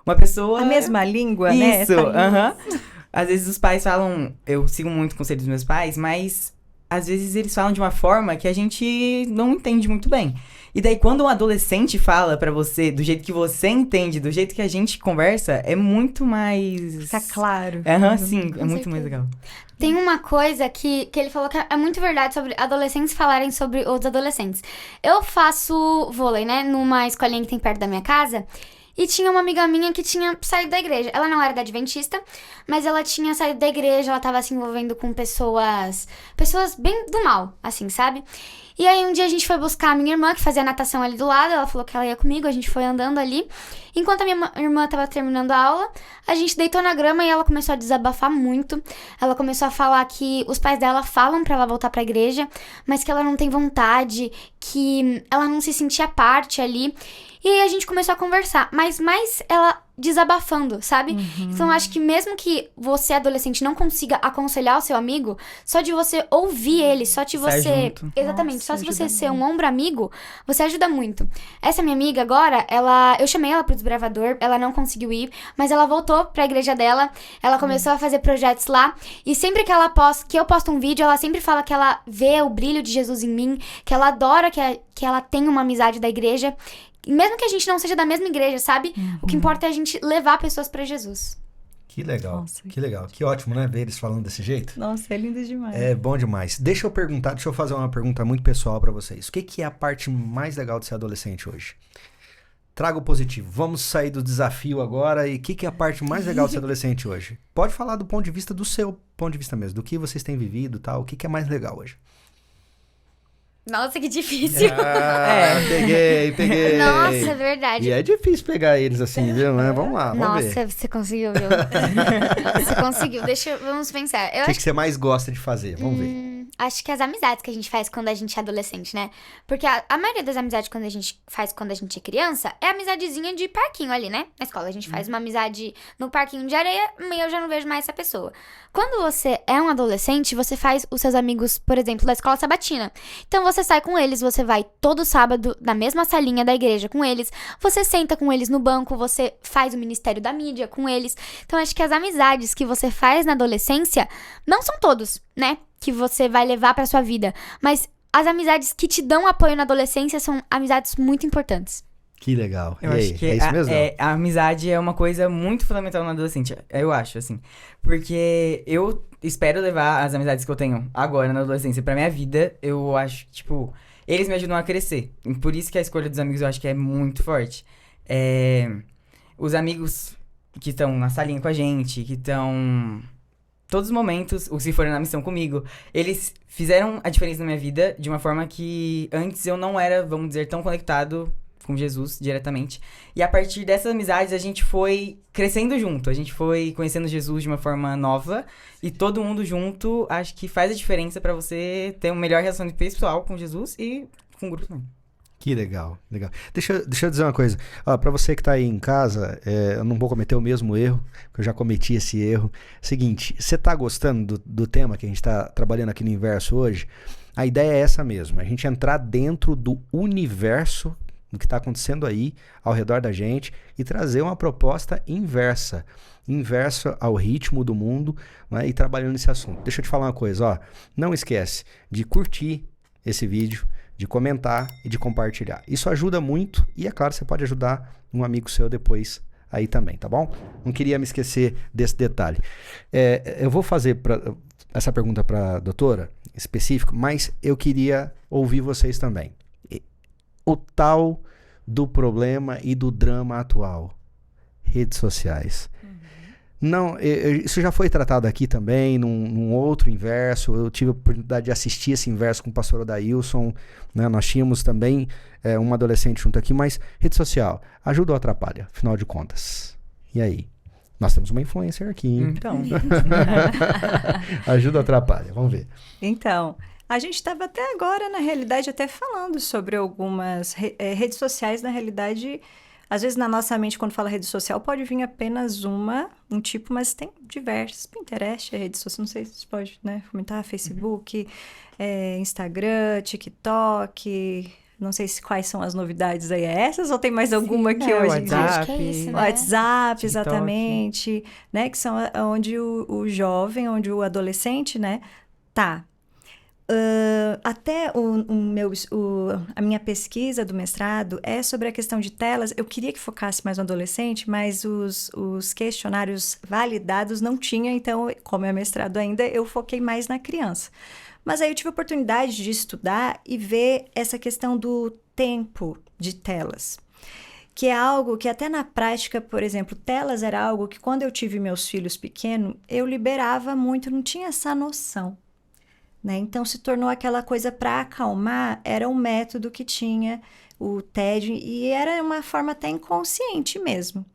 uma pessoa...
A mesma língua, né?
Isso, Às vezes os pais falam, eu sigo muito o conselho dos meus pais, mas às vezes eles falam de uma forma que a gente não entende muito bem. E daí, quando um adolescente fala pra você do jeito que você entende, do jeito que a gente conversa, é muito mais...
Fica claro.
Sim, é muito mais legal.
Tem uma coisa que ele falou que é muito verdade sobre adolescentes falarem sobre outros adolescentes. Eu faço vôlei, né, numa escolinha que tem perto da minha casa. E tinha uma amiga minha que tinha saído da igreja. Ela não era da Adventista, mas ela tinha saído da igreja, ela tava se envolvendo com pessoas bem do mal, assim, sabe? E aí um dia a gente foi buscar a minha irmã, que fazia natação ali do lado, ela falou que ela ia comigo, a gente foi andando ali. Enquanto a minha irmã tava terminando a aula, a gente deitou na grama e ela começou a desabafar muito. Ela começou a falar que os pais dela falam pra ela voltar pra igreja, mas que ela não tem vontade, que ela não se sentia parte ali. E aí a gente começou a conversar, mas mais ela desabafando, sabe? Então, eu acho que mesmo que você, adolescente, não consiga aconselhar o seu amigo, só de você ouvir ele, só de
Estar
você...
junto.
Exatamente,
Nossa,
só de você
ajuda
ser um ombro amigo, você ajuda muito. Essa minha amiga agora, eu chamei ela pro desbravador, ela não conseguiu ir, mas ela voltou pra igreja dela, ela começou a fazer projetos lá, e sempre que eu posto um vídeo, ela sempre fala que ela vê o brilho de Jesus em mim, que ela adora que ela tem uma amizade da igreja, mesmo que a gente não seja da mesma igreja, sabe? O que importa é a gente levar pessoas pra Jesus.
Que legal,
Nossa.
que legal. Que ótimo, né, ver eles falando desse jeito.
Nossa, é lindo demais.
É bom demais. Deixa eu fazer uma pergunta muito pessoal pra vocês. O que é a parte mais legal de ser adolescente hoje? Traga o positivo. Vamos sair do desafio agora. E o que é a parte mais legal de ser adolescente hoje? Pode falar do ponto de vista do seu ponto de vista mesmo, do que vocês têm vivido e tal. O que é mais legal hoje?
Nossa, que difícil.
Peguei.
Nossa, é verdade.
E é difícil pegar eles assim, viu? Mas vamos lá, vamos ver.
Nossa, você conseguiu, viu? Você conseguiu. Vamos pensar. Eu
O que você mais gosta de fazer? Vamos ver.
acho que as amizades que a gente faz quando a gente é adolescente, né? Porque a maioria das amizades que a gente faz quando a gente é criança é amizadezinha de parquinho ali, né? Na escola a gente faz uma amizade no parquinho de areia e eu já não vejo mais essa pessoa. Quando você é um adolescente, você faz os seus amigos, por exemplo, da escola sabatina. Então você sai com eles, você vai todo sábado na mesma salinha da igreja com eles, você senta com eles no banco, você faz o ministério da mídia com eles. Então acho que as amizades que você faz na adolescência não são todos, né? Que você vai levar pra sua vida. Mas as amizades que te dão apoio na adolescência são amizades muito importantes.
Que legal.
Eu
E
acho
aí,
que
é isso mesmo?
a amizade é uma coisa muito fundamental no adolescente. Eu acho, assim. Porque eu espero levar as amizades que eu tenho agora na adolescência pra minha vida. Eu acho, tipo, eles me ajudam a crescer. E por isso que a escolha dos amigos eu acho que é muito forte. Os amigos que estão na salinha com a gente, que estão... Todos os momentos, os que foram na missão comigo, eles fizeram a diferença na minha vida de uma forma que antes eu não era, vamos dizer, tão conectado com Jesus diretamente. E a partir dessas amizades a gente foi crescendo junto, a gente foi conhecendo Jesus de uma forma nova e todo mundo junto acho que faz a diferença pra você ter uma melhor relação pessoal com Jesus e com o grupo também.
Que legal, legal. Deixa eu dizer uma coisa. Ó, pra você que tá aí em casa, eu não vou cometer o mesmo erro, porque eu já cometi esse erro. Seguinte, você tá gostando do tema que a gente tá trabalhando aqui no Inverso hoje? A ideia é essa mesmo, a gente entrar dentro do universo do que está acontecendo aí ao redor da gente e trazer uma proposta inversa ao ritmo do mundo, né, e trabalhando nesse assunto. Deixa eu te falar uma coisa, ó, não esquece de curtir esse vídeo, de comentar e de compartilhar. Isso ajuda muito e, é claro, você pode ajudar um amigo seu depois aí também, tá bom? Não queria me esquecer desse detalhe. Eu vou fazer essa pergunta para a doutora específico, mas eu queria ouvir vocês também. O tal do problema e do drama atual. Redes sociais. Não, isso já foi tratado aqui também, num outro Inverso. Eu tive a oportunidade de assistir esse Inverso com o pastor Odailson, né? Nós tínhamos também um adolescente junto aqui, mas rede social, ajuda ou atrapalha, afinal de contas? E aí? Nós temos uma influencer aqui, hein?
Então,
Ajuda ou atrapalha? Vamos ver.
Então, a gente estava até agora, na realidade, até falando sobre algumas redes sociais, na realidade, às vezes na nossa mente, quando fala rede social, pode vir apenas um tipo, mas tem diversas. Pinterest é rede social, não sei se você pode, né, comentar, Facebook, Instagram, TikTok, não sei quais são as novidades aí, essas ou tem mais alguma que hoje em dia?
Acho que é isso, né?
WhatsApp,
TikTok.
exatamente, né, que são onde o jovem, onde o adolescente, né, tá. Até a minha pesquisa do mestrado é sobre a questão de telas. Eu queria que focasse mais no adolescente, mas os questionários validados não tinha, então, como é mestrado ainda, eu foquei mais na criança. Mas aí eu tive a oportunidade de estudar e ver essa questão do tempo de telas, que é algo que até na prática, por exemplo, telas era algo que quando eu tive meus filhos pequenos, eu liberava muito, não tinha essa noção. Né? Então, se tornou aquela coisa para acalmar, era um método que tinha o TED, e era uma forma até inconsciente mesmo.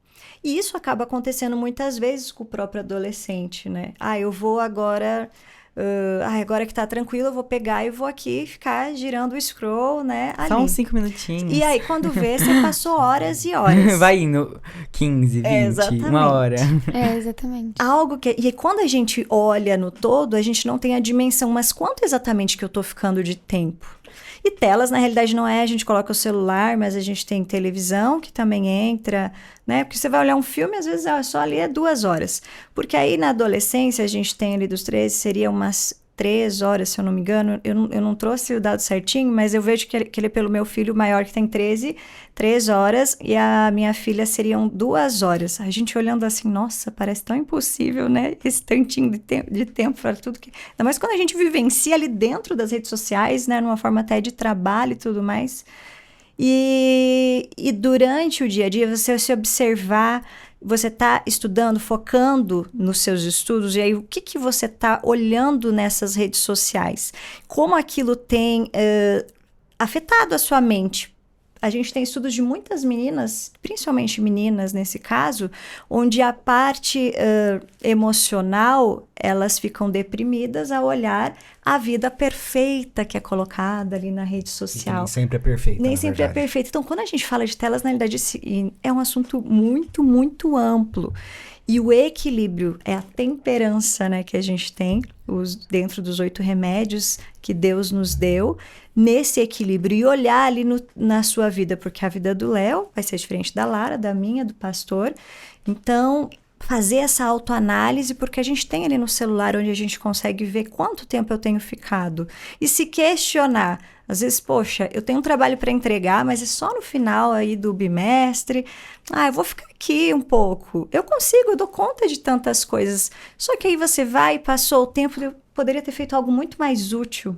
E isso acaba acontecendo muitas vezes com o próprio adolescente, né? Eu vou agora Agora que tá tranquilo, eu vou pegar e vou aqui ficar girando o scroll, né? Ali.
Só uns 5 minutinhos.
E aí, quando vê, você passou horas e horas.
Vai indo 15, 20,
Exatamente.
1 hora.
Exatamente.
Algo que... E aí, quando a gente olha no todo, a gente não tem a dimensão, mas quanto exatamente que eu tô ficando de tempo? E telas, na realidade, não é, a gente coloca o celular, mas a gente tem televisão que também entra, né? Porque você vai olhar um filme, às vezes só ali é 2 horas. Porque aí na adolescência, a gente tem ali dos 13, seria umas 3 horas, se eu não me engano. Eu não trouxe o dado certinho, mas eu vejo que ele é pelo meu filho maior, que tem 3 horas, e a minha filha seriam 2 horas. A gente olhando assim, nossa, parece tão impossível, né? Esse tantinho de tempo para tudo que... Ainda mais quando a gente vivencia ali dentro das redes sociais, né? Numa forma até de trabalho e tudo mais. E durante o dia a dia, você se observar, você está estudando, focando nos seus estudos, e aí o que você está olhando nessas redes sociais? Como aquilo tem afetado a sua mente? A gente tem estudos de muitas meninas, principalmente meninas nesse caso, onde a parte emocional, elas ficam deprimidas ao olhar a vida perfeita que é colocada ali na rede social.
Nem sempre é perfeita.
Nem sempre é perfeita. Então, quando a gente fala de telas, na realidade, é um assunto muito, muito amplo. E o equilíbrio é a temperança, né, que a gente tem dentro dos 8 remédios que Deus nos deu, nesse equilíbrio. E olhar ali na sua vida, porque a vida do Léo vai ser diferente da Lara, da minha, do pastor. Então, fazer essa autoanálise, porque a gente tem ali no celular onde a gente consegue ver quanto tempo eu tenho ficado. E se questionar. Às vezes, poxa, eu tenho um trabalho para entregar, mas é só no final aí do bimestre. Eu vou ficar aqui um pouco. Eu consigo, eu dou conta de tantas coisas. Só que aí você vai, passou o tempo, eu poderia ter feito algo muito mais útil.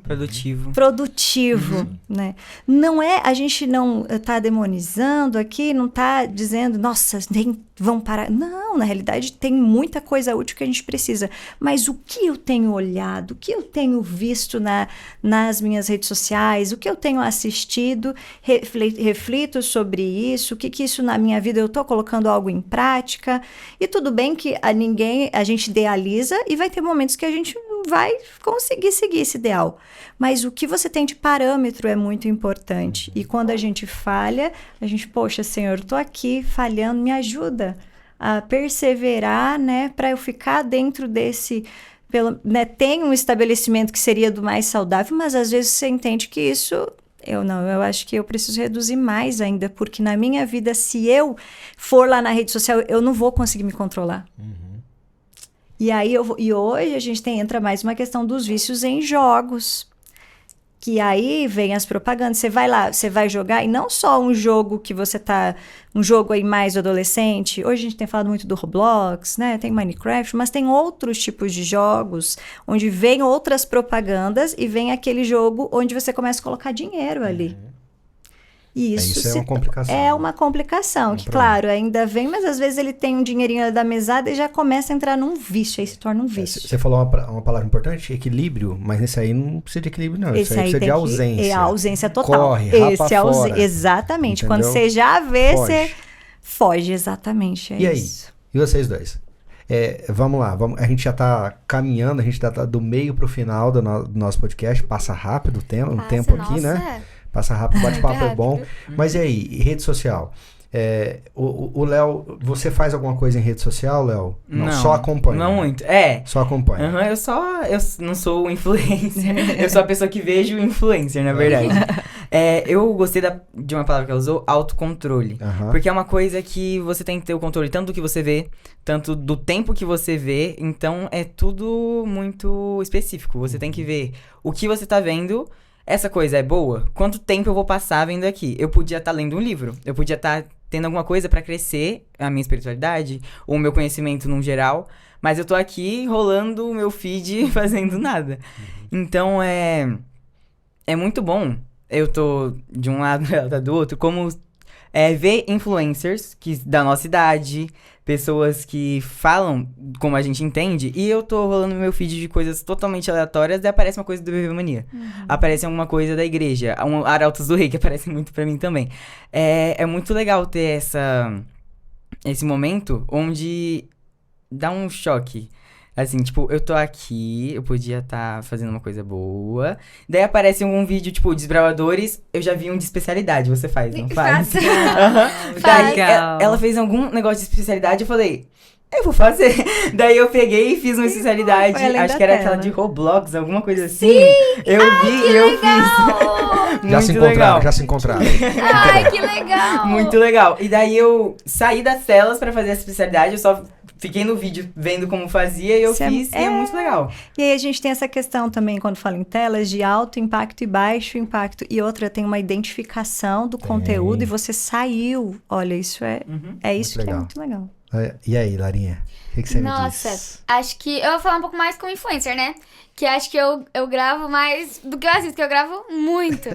Produtivo, né? Não é, a gente não tá demonizando aqui, não tá dizendo, nossa, nem vão parar. Não, na realidade tem muita coisa útil que a gente precisa. Mas o que eu tenho olhado, o que eu tenho visto nas minhas redes sociais, o que eu tenho assistido, reflito sobre isso, o que isso na minha vida eu tô colocando algo em prática. E tudo bem que a gente idealiza e vai ter momentos que a gente não vai conseguir seguir esse ideal. Mas o que você tem de parâmetro é muito importante. E quando a gente falha, a gente, poxa, Senhor, eu tô aqui falhando, me ajuda a perseverar, né, para eu ficar dentro desse... tem um estabelecimento que seria do mais saudável, mas às vezes você entende que isso... Eu acho que eu preciso reduzir mais ainda, porque na minha vida, se eu for lá na rede social, eu não vou conseguir me controlar. E aí, e hoje a gente entra mais uma questão dos vícios em jogos. Que aí vem as propagandas, você vai lá, você vai jogar, e não só um jogo que você tá, um jogo aí mais adolescente, hoje a gente tem falado muito do Roblox, né, tem Minecraft, mas tem outros tipos de jogos, onde vem outras propagandas e vem aquele jogo onde você começa a colocar dinheiro ali. E isso
é uma complicação.
É uma complicação, que claro, ainda vem, mas às vezes ele tem um dinheirinho da mesada e já começa a entrar num vício, aí se torna um vício.
Você falou uma palavra importante, equilíbrio, mas nesse aí não precisa de equilíbrio não, isso aí precisa de ausência.
É a ausência total.
Corre, rapa fora.
Exatamente,
entendeu?
quando você já vê,
foge.
você foge, exatamente,
E
isso.
aí? E vocês dois? Vamos lá, a gente já tá caminhando, a gente tá do meio pro final do nosso podcast, passa rápido o tempo aqui, né? Passa rápido, o bate-papo é bom. Mas e aí, rede social? O Léo, você faz alguma coisa em rede social, Léo?
Não,
só acompanha.
Não muito.
Só acompanha.
Eu não sou influencer. Eu sou a pessoa que vejo influencer, na verdade. Eu gostei de uma palavra que ela usou, autocontrole. Porque é uma coisa que você tem que ter o controle tanto do que você vê, tanto do tempo que você vê. Então, é tudo muito específico. Você tem que ver o que você tá vendo. Essa coisa é boa? Quanto tempo eu vou passar vendo aqui? Eu podia estar lendo um livro. Eu podia estar tendo alguma coisa pra crescer a minha espiritualidade, ou o meu conhecimento num geral. Mas eu tô aqui rolando o meu feed fazendo nada. Então, é muito bom. Eu tô de um lado, ela tá do outro. Como ver influencers da nossa idade, pessoas que falam como a gente entende, e eu tô rolando meu feed de coisas totalmente aleatórias, daí aparece uma coisa do Viver Mania. Aparece alguma coisa da igreja, Arautos do Rei, que aparece muito pra mim também. É muito legal ter esse momento onde dá um choque. Assim, tipo, eu tô aqui, eu podia estar fazendo uma coisa boa. Daí aparece um vídeo, tipo, desbravadores. Eu já vi um de especialidade, você faz, não faz?
Faço.
Aham.
Faz.
Daí
Legal.
ela fez algum negócio de especialidade, eu falei, eu vou fazer. Daí eu peguei e fiz uma especialidade,
foi além
acho
da
que era
tela.
aquela de Roblox, alguma coisa assim. Eu vi e eu fiz.
Já se
Muito legal.
já se encontraram.
Ai, que legal!
Muito legal. E daí eu saí das telas pra fazer essa especialidade, eu só fiquei no vídeo vendo como fazia e eu
Isso
fiz, e é muito legal.
E aí a gente tem essa questão também, quando fala em telas, de alto impacto e baixo impacto. E outra, tem uma identificação do conteúdo e você saiu. Olha, isso é isso
Muito
que é
legal.
muito legal.
E aí, Larinha? O que você me
Nossa,
diz?
acho que eu vou falar um pouco mais como influencer, né? Que acho que eu gravo mais do que eu assisto, que eu gravo muito.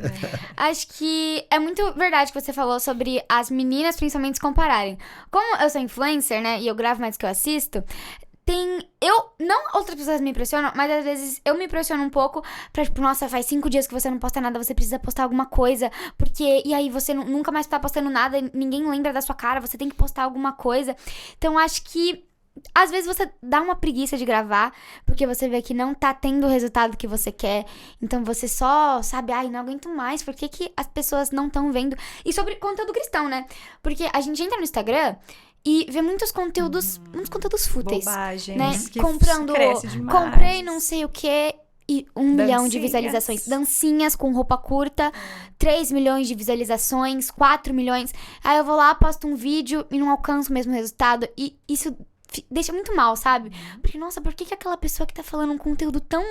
Acho que é muito verdade que você falou sobre as meninas principalmente se compararem. Como eu sou influencer, né, e eu gravo mais do que eu assisto, não outras pessoas me impressionam, mas às vezes eu me impressiono um pouco pra, tipo, nossa, faz 5 dias que você não posta nada, você precisa postar alguma coisa, porque, e aí você nunca mais tá postando nada, ninguém lembra da sua cara, você tem que postar alguma coisa. Então acho que às vezes você dá uma preguiça de gravar, porque você vê que não tá tendo o resultado que você quer. Então você só sabe, ai, não aguento mais, por que as pessoas não estão vendo? E sobre conteúdo cristão, né? Porque a gente entra no Instagram e vê muitos conteúdos fúteis.
Bobagens.
Né?
Que
Comprando,
cresce demais.
comprei não sei o que e 1 milhão de
Dancinhas.
visualizações. Dancinhas com roupa curta, 3 milhões de visualizações, 4 milhões. Aí eu vou lá, posto um vídeo e não alcanço o mesmo resultado. E isso deixa muito mal, sabe? Porque, nossa, por que aquela pessoa que tá falando um conteúdo tão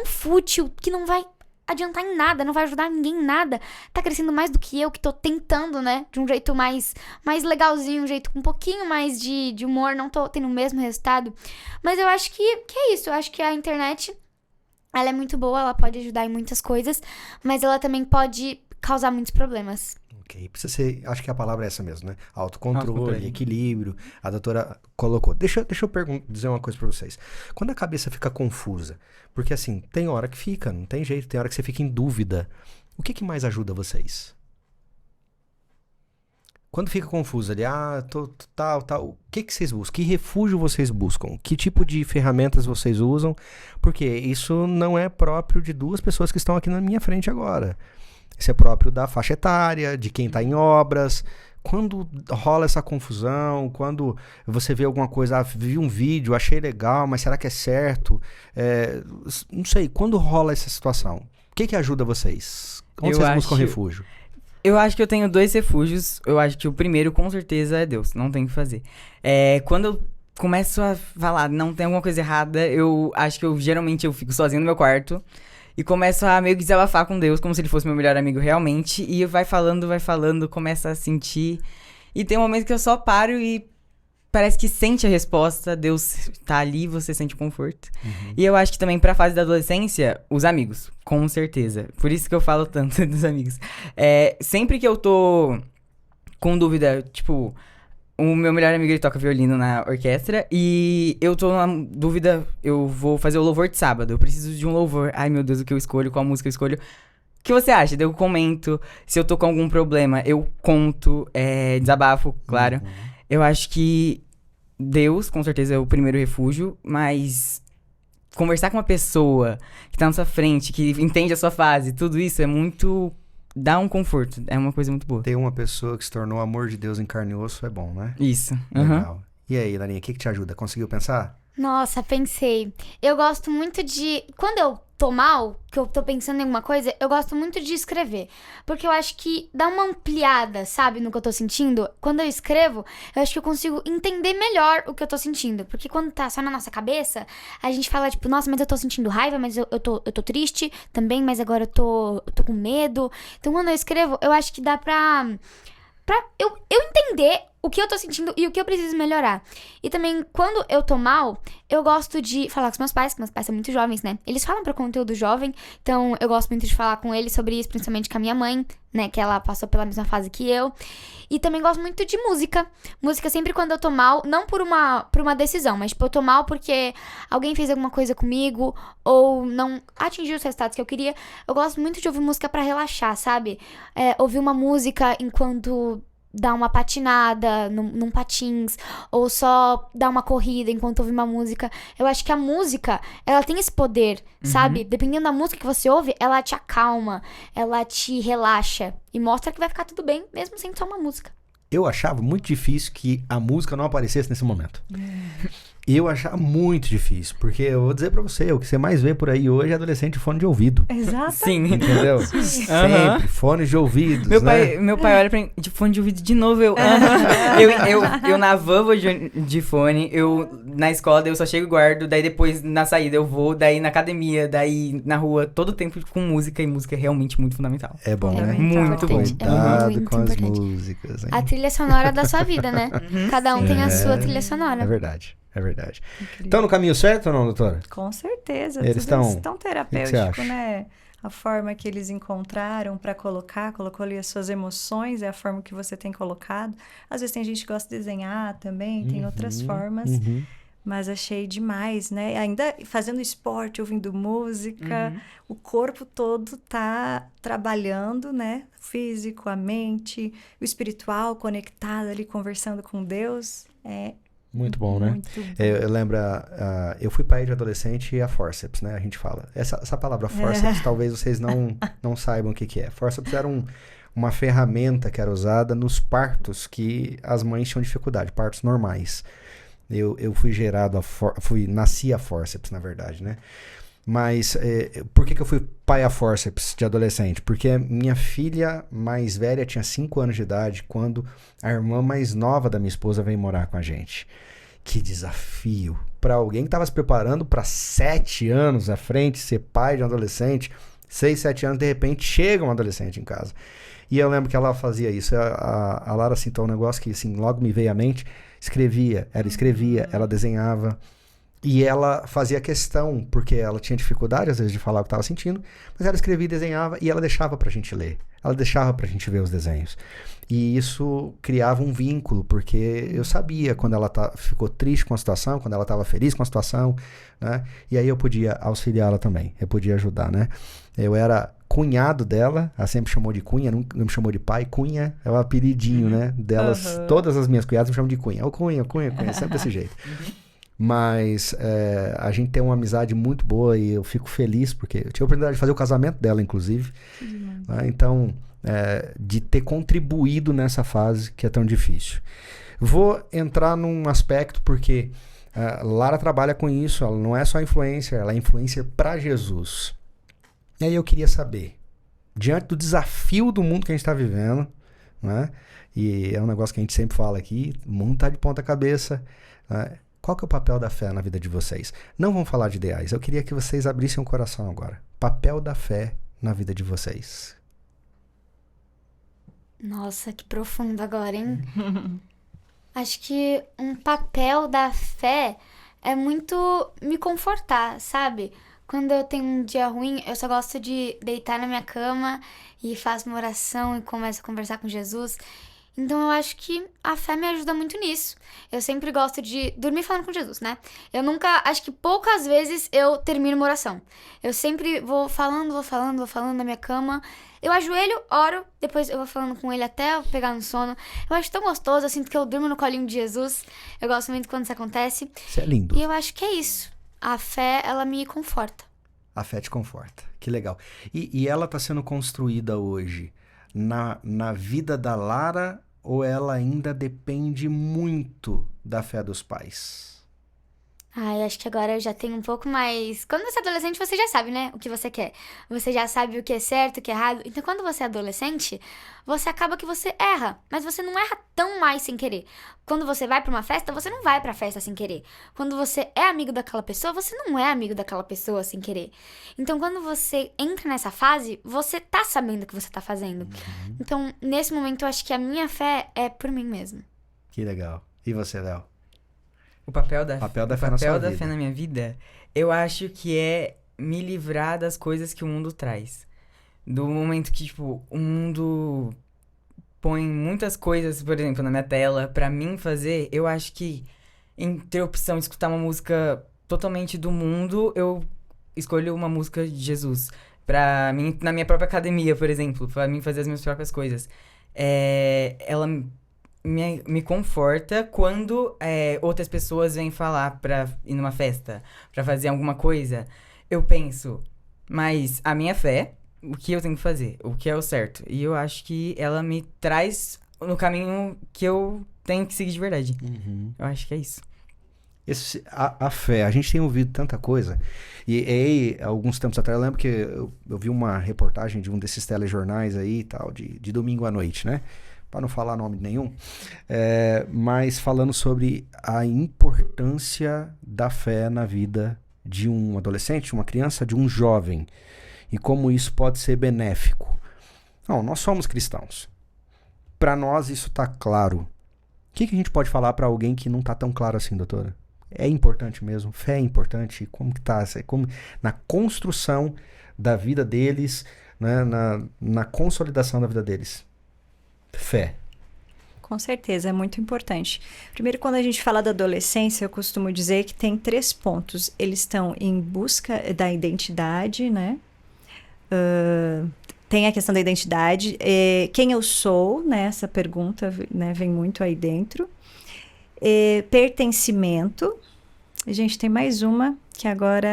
fútil, que não vai adiantar em nada, não vai ajudar ninguém em nada, tá crescendo mais do que eu, que tô tentando, né? De um jeito mais legalzinho, um jeito com um pouquinho mais de humor, não tô tendo o mesmo resultado. Mas eu acho que é isso. Eu acho que a internet, ela é muito boa, ela pode ajudar em muitas coisas, mas ela também pode causar muitos problemas.
Ok, precisa ser, acho que a palavra é essa mesmo, né? Autocontrole,
Autocontrole.
equilíbrio. A doutora colocou. Deixa eu dizer uma coisa pra vocês. Quando a cabeça fica confusa, porque assim, tem hora que fica, não tem jeito, tem hora que você fica em dúvida. O que mais ajuda vocês? Quando fica confuso ali, tal, o que vocês buscam? Que refúgio vocês buscam? Que tipo de ferramentas vocês usam? Porque isso não é próprio de duas pessoas que estão aqui na minha frente agora. Isso é próprio da faixa etária, de quem está em obras. Quando rola essa confusão, quando você vê alguma coisa, vi um vídeo, achei legal, mas será que é certo? Não sei, quando rola essa situação, o que ajuda vocês? Onde vocês buscam refúgio?
Eu acho que eu tenho 2 refúgios. Eu acho que o primeiro, com certeza, é Deus. Não tem o que fazer. Quando eu começo a falar, não tem alguma coisa errada, eu acho que geralmente eu fico sozinho no meu quarto. E começo a meio que desabafar com Deus, como se ele fosse meu melhor amigo realmente. E vai falando, começa a sentir. E tem um momento que eu só paro e parece que sente a resposta. Deus tá ali, você sente conforto.
Uhum.
E eu acho que também pra fase da adolescência, os amigos, com certeza. Por isso que eu falo tanto dos amigos. Sempre que eu tô com dúvida, tipo... O meu melhor amigo, ele toca violino na orquestra. E eu tô na dúvida, eu vou fazer o louvor de sábado. Eu preciso de um louvor. Ai, meu Deus, o que eu escolho? Qual música eu escolho? O que você acha? Daí eu comento. Se eu tô com algum problema, eu conto. Desabafo, claro.
Uhum.
Eu acho que Deus, com certeza, é o primeiro refúgio. Mas conversar com uma pessoa que tá na sua frente, que entende a sua fase, tudo isso é muito... Dá um conforto, é uma coisa muito boa.
Ter uma pessoa que se tornou amor de Deus em carne e osso é bom, né?
Isso.
Legal. E aí, Larinha, o que te ajuda? Conseguiu pensar?
Nossa, pensei. Eu gosto muito de... Quando eu tô mal, que eu tô pensando em alguma coisa, eu gosto muito de escrever. Porque eu acho que dá uma ampliada, sabe, no que eu tô sentindo. Quando eu escrevo, eu acho que eu consigo entender melhor o que eu tô sentindo. Porque quando tá só na nossa cabeça, a gente fala, tipo, nossa, mas eu tô sentindo raiva, mas eu tô triste também, mas agora eu tô com medo. Então, quando eu escrevo, eu acho que dá pra eu entender o que eu tô sentindo e o que eu preciso melhorar. E também, quando eu tô mal, eu gosto de falar com os meus pais, que meus pais são muito jovens, né? Eles falam pra conteúdo jovem, então eu gosto muito de falar com eles sobre isso, principalmente com a minha mãe, né? Que ela passou pela mesma fase que eu. E também gosto muito de música. Música sempre quando eu tô mal, não por uma decisão, mas tipo, eu tô mal porque alguém fez alguma coisa comigo ou não atingiu os resultados que eu queria. Eu gosto muito de ouvir música pra relaxar, sabe? Ouvir uma música enquanto dar uma patinada num patins, ou só dar uma corrida enquanto ouve uma música. Eu acho que a música, ela tem esse poder, sabe? Dependendo da música que você ouve, ela te acalma, ela te relaxa e mostra que vai ficar tudo bem, mesmo sem só uma música.
Eu achava muito difícil que a música não aparecesse nesse momento. Eu achava muito difícil, porque eu vou dizer pra você, o que você mais vê por aí hoje é adolescente de fone de ouvido.
Exato.
Sim.
Entendeu? Sempre, fones de ouvidos,
Meu
né?
pai olha pra mim, de fone de ouvido de novo, eu na van vou de fone, eu na escola daí eu só chego e guardo, daí depois na saída eu vou, daí na academia, daí na rua, todo o tempo com música, e música é realmente muito fundamental.
É bom, né?
Muito bom.
Cuidado
muito
com as
importante.
músicas, hein?
A trilha sonora da sua vida, né? Cada um tem a sua trilha sonora.
É verdade, é verdade. Estão no caminho certo ou não, doutora?
Com certeza.
Eles
tudo
estão-
isso tão
o que você
terapêutico,
acha?
né? A forma que eles encontraram para colocou ali as suas emoções, é a forma que você tem colocado. Às vezes tem gente que gosta de desenhar também, tem outras formas, mas achei demais, né? Ainda fazendo esporte, ouvindo música, o corpo todo tá trabalhando, né? Físico, a mente, o espiritual conectado ali, conversando com Deus. É
Muito bom, né?
muito bom.
Eu lembro, eu fui pai de adolescente e a forceps, né? A gente fala. Essa palavra forceps, talvez vocês não saibam o que é. Forceps era uma ferramenta que era usada nos partos que as mães tinham dificuldade, partos normais. Eu fui gerado, nasci a forceps, na verdade, né? Mas por que eu fui pai a forceps de adolescente? Porque minha filha mais velha tinha 5 anos de idade quando a irmã mais nova da minha esposa veio morar com a gente. Que desafio! Para alguém que estava se preparando para 7 anos à frente, ser pai de um adolescente, 6, 7 anos, de repente chega um adolescente em casa. E eu lembro que ela fazia isso. A Lara citou um negócio que assim, logo me veio à mente. Ela escrevia, ela desenhava. E ela fazia questão, porque ela tinha dificuldade, às vezes, de falar o que estava sentindo, mas ela escrevia e desenhava, e ela deixava pra gente ler. Ela deixava pra gente ver os desenhos. E isso criava um vínculo, porque eu sabia quando ela ficou triste com a situação, quando ela estava feliz com a situação, né? E aí eu podia auxiliá-la também, eu podia ajudar, né? Eu era cunhado dela, ela sempre chamou de Cunha, nunca me chamou de pai. Cunha é o apelidinho, né? Delas, todas as minhas cunhadas me chamam de Cunha. Ô, Cunha, sempre desse jeito. Mas a gente tem uma amizade muito boa e eu fico feliz porque eu tive a oportunidade de fazer o casamento dela, inclusive. Né? Então, de ter contribuído nessa fase que é tão difícil. Vou entrar num aspecto porque Lara trabalha com isso, ela não é só influencer, ela é influencer para Jesus. E aí eu queria saber, diante do desafio do mundo que a gente está vivendo, né? E é um negócio que a gente sempre fala aqui, o mundo está de ponta cabeça, né? Qual que é o papel da fé na vida de vocês? Não vamos falar de ideais. Eu queria que vocês abrissem o coração agora. Papel da fé na vida de vocês.
Nossa, que profundo agora, hein? Acho que um papel da fé é muito me confortar, sabe? Quando eu tenho um dia ruim, eu só gosto de deitar na minha cama e faço uma oração e começo a conversar com Jesus. Então eu acho que a fé me ajuda muito nisso. Eu sempre gosto de dormir falando com Jesus, né? Eu nunca, acho que poucas vezes eu termino uma oração. Eu sempre vou falando na minha cama. Eu ajoelho, oro, depois eu vou falando com ele até eu pegar no sono. Eu acho tão gostoso, eu sinto que eu durmo no colinho de Jesus. Eu gosto muito quando isso acontece.
Isso é lindo.
E eu acho que é isso. A fé, ela me conforta.
A fé te conforta. Que legal. E ela está sendo construída hoje na vida da Lara ou ela ainda depende muito da fé dos pais?
Ai, acho que agora eu já tenho um pouco mais... Quando você é adolescente, você já sabe, né? O que você quer. Você já sabe o que é certo, o que é errado. Então, quando você é adolescente, você acaba que você erra. Mas você não erra tão mais sem querer. Quando você vai pra uma festa, você não vai pra festa sem querer. Quando você é amigo daquela pessoa, você não é amigo daquela pessoa sem querer. Então, quando você entra nessa fase, você tá sabendo o que você tá fazendo. Então, nesse momento, eu acho que a minha fé é por mim mesmo.
Que legal. E você, Léo?
O papel da
fé na sua vida.
fé na minha vida, eu acho que é me livrar das coisas que o mundo traz. Do momento que, tipo, o mundo põe muitas coisas, por exemplo, na minha tela, pra mim fazer, eu acho que entre a opção de escutar uma música totalmente do mundo, eu escolho uma música de Jesus. Pra mim, na minha própria academia, por exemplo, pra mim fazer as minhas próprias coisas. ela me conforta quando outras pessoas vêm falar pra ir numa festa, pra fazer alguma coisa. Eu penso, mas a minha fé, o que eu tenho que fazer, o que é o certo. E eu acho que ela me traz no caminho que eu tenho que seguir de verdade. Eu acho que é isso.
A fé, a gente tem ouvido tanta coisa, e aí, alguns tempos atrás, eu lembro que eu vi uma reportagem de um desses telejornais aí, tal, de domingo à noite, né? Para não falar nome nenhum, mas falando sobre a importância da fé na vida de um adolescente, uma criança, de um jovem, e como isso pode ser benéfico. Não, nós somos cristãos. Para nós isso está claro. O que a gente pode falar para alguém que não está tão claro assim, doutora? É importante mesmo? Fé é importante? Como que tá? Como, na construção da vida deles, né? na consolidação da vida deles. Fé.
Com certeza, é muito importante. Primeiro, quando a gente fala da adolescência, eu costumo dizer que tem 3 pontos. Eles estão em busca da identidade, né? Tem a questão da identidade. Quem eu sou, né? Essa pergunta, né, vem muito aí dentro. Pertencimento. Gente, tem mais uma que agora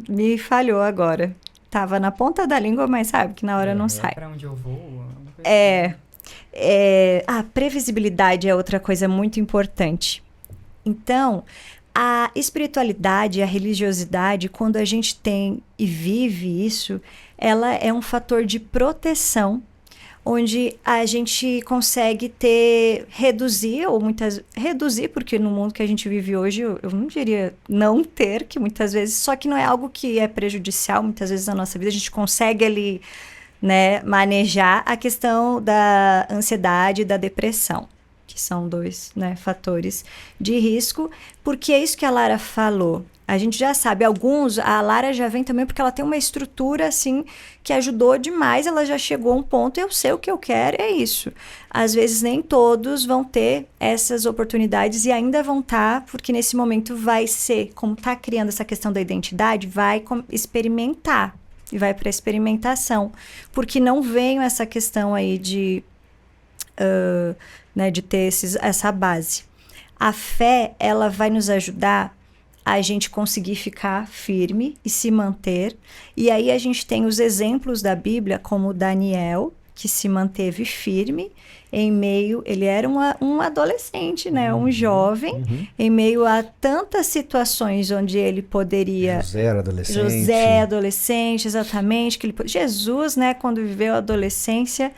me falhou agora. Tava na ponta da língua, mas sabe que na hora não sai.
Pra onde eu vou?
A previsibilidade é outra coisa muito importante. Então, a espiritualidade, a religiosidade, quando a gente tem e vive isso, ela é um fator de proteção, onde a gente consegue reduzir, porque no mundo que a gente vive hoje, eu não diria não ter, que muitas vezes, só que não é algo que é prejudicial, muitas vezes na nossa vida, a gente consegue ali, né, manejar a questão da ansiedade e da depressão, que são 2, né, fatores de risco, porque é isso que a Lara falou. A gente já sabe, a Lara já vem também porque ela tem uma estrutura, assim, que ajudou demais, ela já chegou a um ponto, eu sei o que eu quero, é isso. Às vezes nem todos vão ter essas oportunidades e ainda vão estar, porque nesse momento vai ser, como está criando essa questão da identidade, vai experimentar. E vai para a experimentação, porque não vem essa questão aí de ter essa base. A fé, ela vai nos ajudar a gente conseguir ficar firme e se manter. E aí a gente tem os exemplos da Bíblia, como Daniel, que se manteve firme em meio... Ele era um adolescente, né? Um jovem, em meio a tantas situações onde ele poderia...
José era adolescente.
José, adolescente, exatamente. Jesus, né? Quando viveu a adolescência...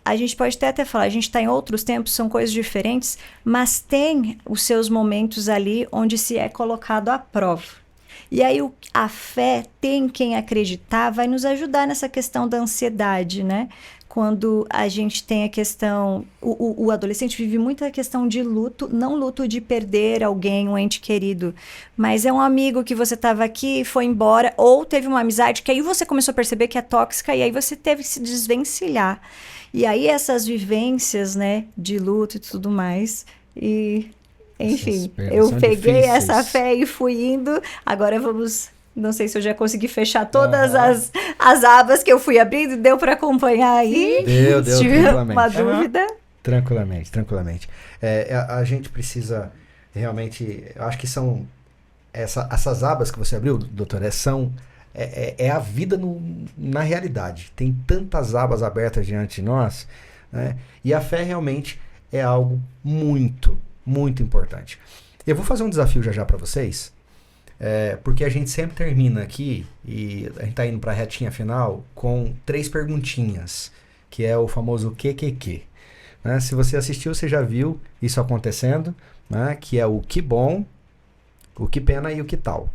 a gente pode até falar, a gente está em outros tempos, são coisas diferentes, mas tem os seus momentos ali onde se é colocado à prova. E aí a fé, tem quem acreditar, vai nos ajudar nessa questão da ansiedade, né? Quando a gente tem a questão... O adolescente vive muita questão de luto, não luto de perder alguém, um ente querido, mas é um amigo que você estava aqui e foi embora, ou teve uma amizade que aí você começou a perceber que é tóxica e aí você teve que se desvencilhar. E aí essas vivências, né, de luto e tudo mais, e enfim, eu peguei essa fé e fui indo, agora vamos... Não sei se eu já consegui fechar todas as abas que eu fui abrindo. Deu para acompanhar aí?
Deu,
se tiver uma dúvida.
Tranquilamente. A gente precisa realmente... Eu acho que são... Essas abas que você abriu, doutora, é a vida na realidade. Tem tantas abas abertas diante de nós, né? E a fé realmente é algo muito, muito importante. Eu vou fazer um desafio já para vocês. Porque a gente sempre termina aqui, e a gente tá indo pra retinha final, com 3 perguntinhas, que é o famoso QQQ. Né? Se você assistiu, você já viu isso acontecendo, né? Que é o que bom, o que pena e o que tal.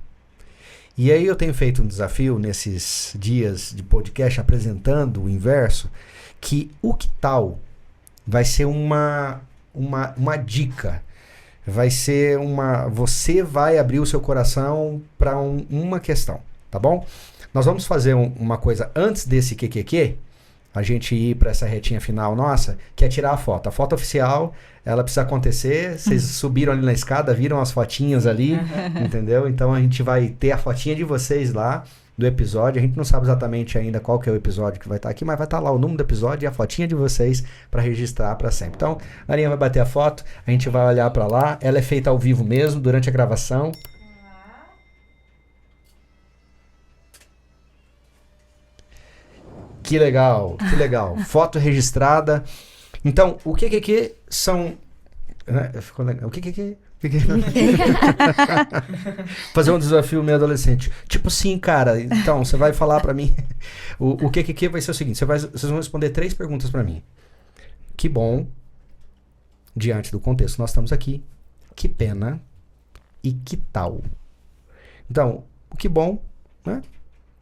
E aí eu tenho feito um desafio nesses dias de podcast apresentando o inverso, que o que tal vai ser uma dica. Vai ser você vai abrir o seu coração para uma questão, tá bom? Nós vamos fazer uma coisa antes desse QQQ, a gente ir para essa retinha final nossa, que é tirar a foto. A foto oficial, ela precisa acontecer, vocês subiram ali na escada, viram as fotinhas ali, entendeu? Então a gente vai ter a fotinha de vocês lá, do episódio. A gente não sabe exatamente ainda qual que é o episódio que vai estar aqui, mas vai estar lá o número do episódio e a fotinha de vocês para registrar para sempre. Então, a Larinha vai bater a foto, a gente vai olhar para lá. Ela é feita ao vivo mesmo, durante a gravação. Que legal, que legal. Foto registrada. Então, o que são... Ficou legal. O que fazer um desafio meio adolescente. Tipo assim, cara, então, você vai falar pra mim... O que vai ser o seguinte, vocês vão responder 3 perguntas pra mim. Que bom, diante do contexto que nós estamos aqui. Que pena e que tal? Então, o que bom, né?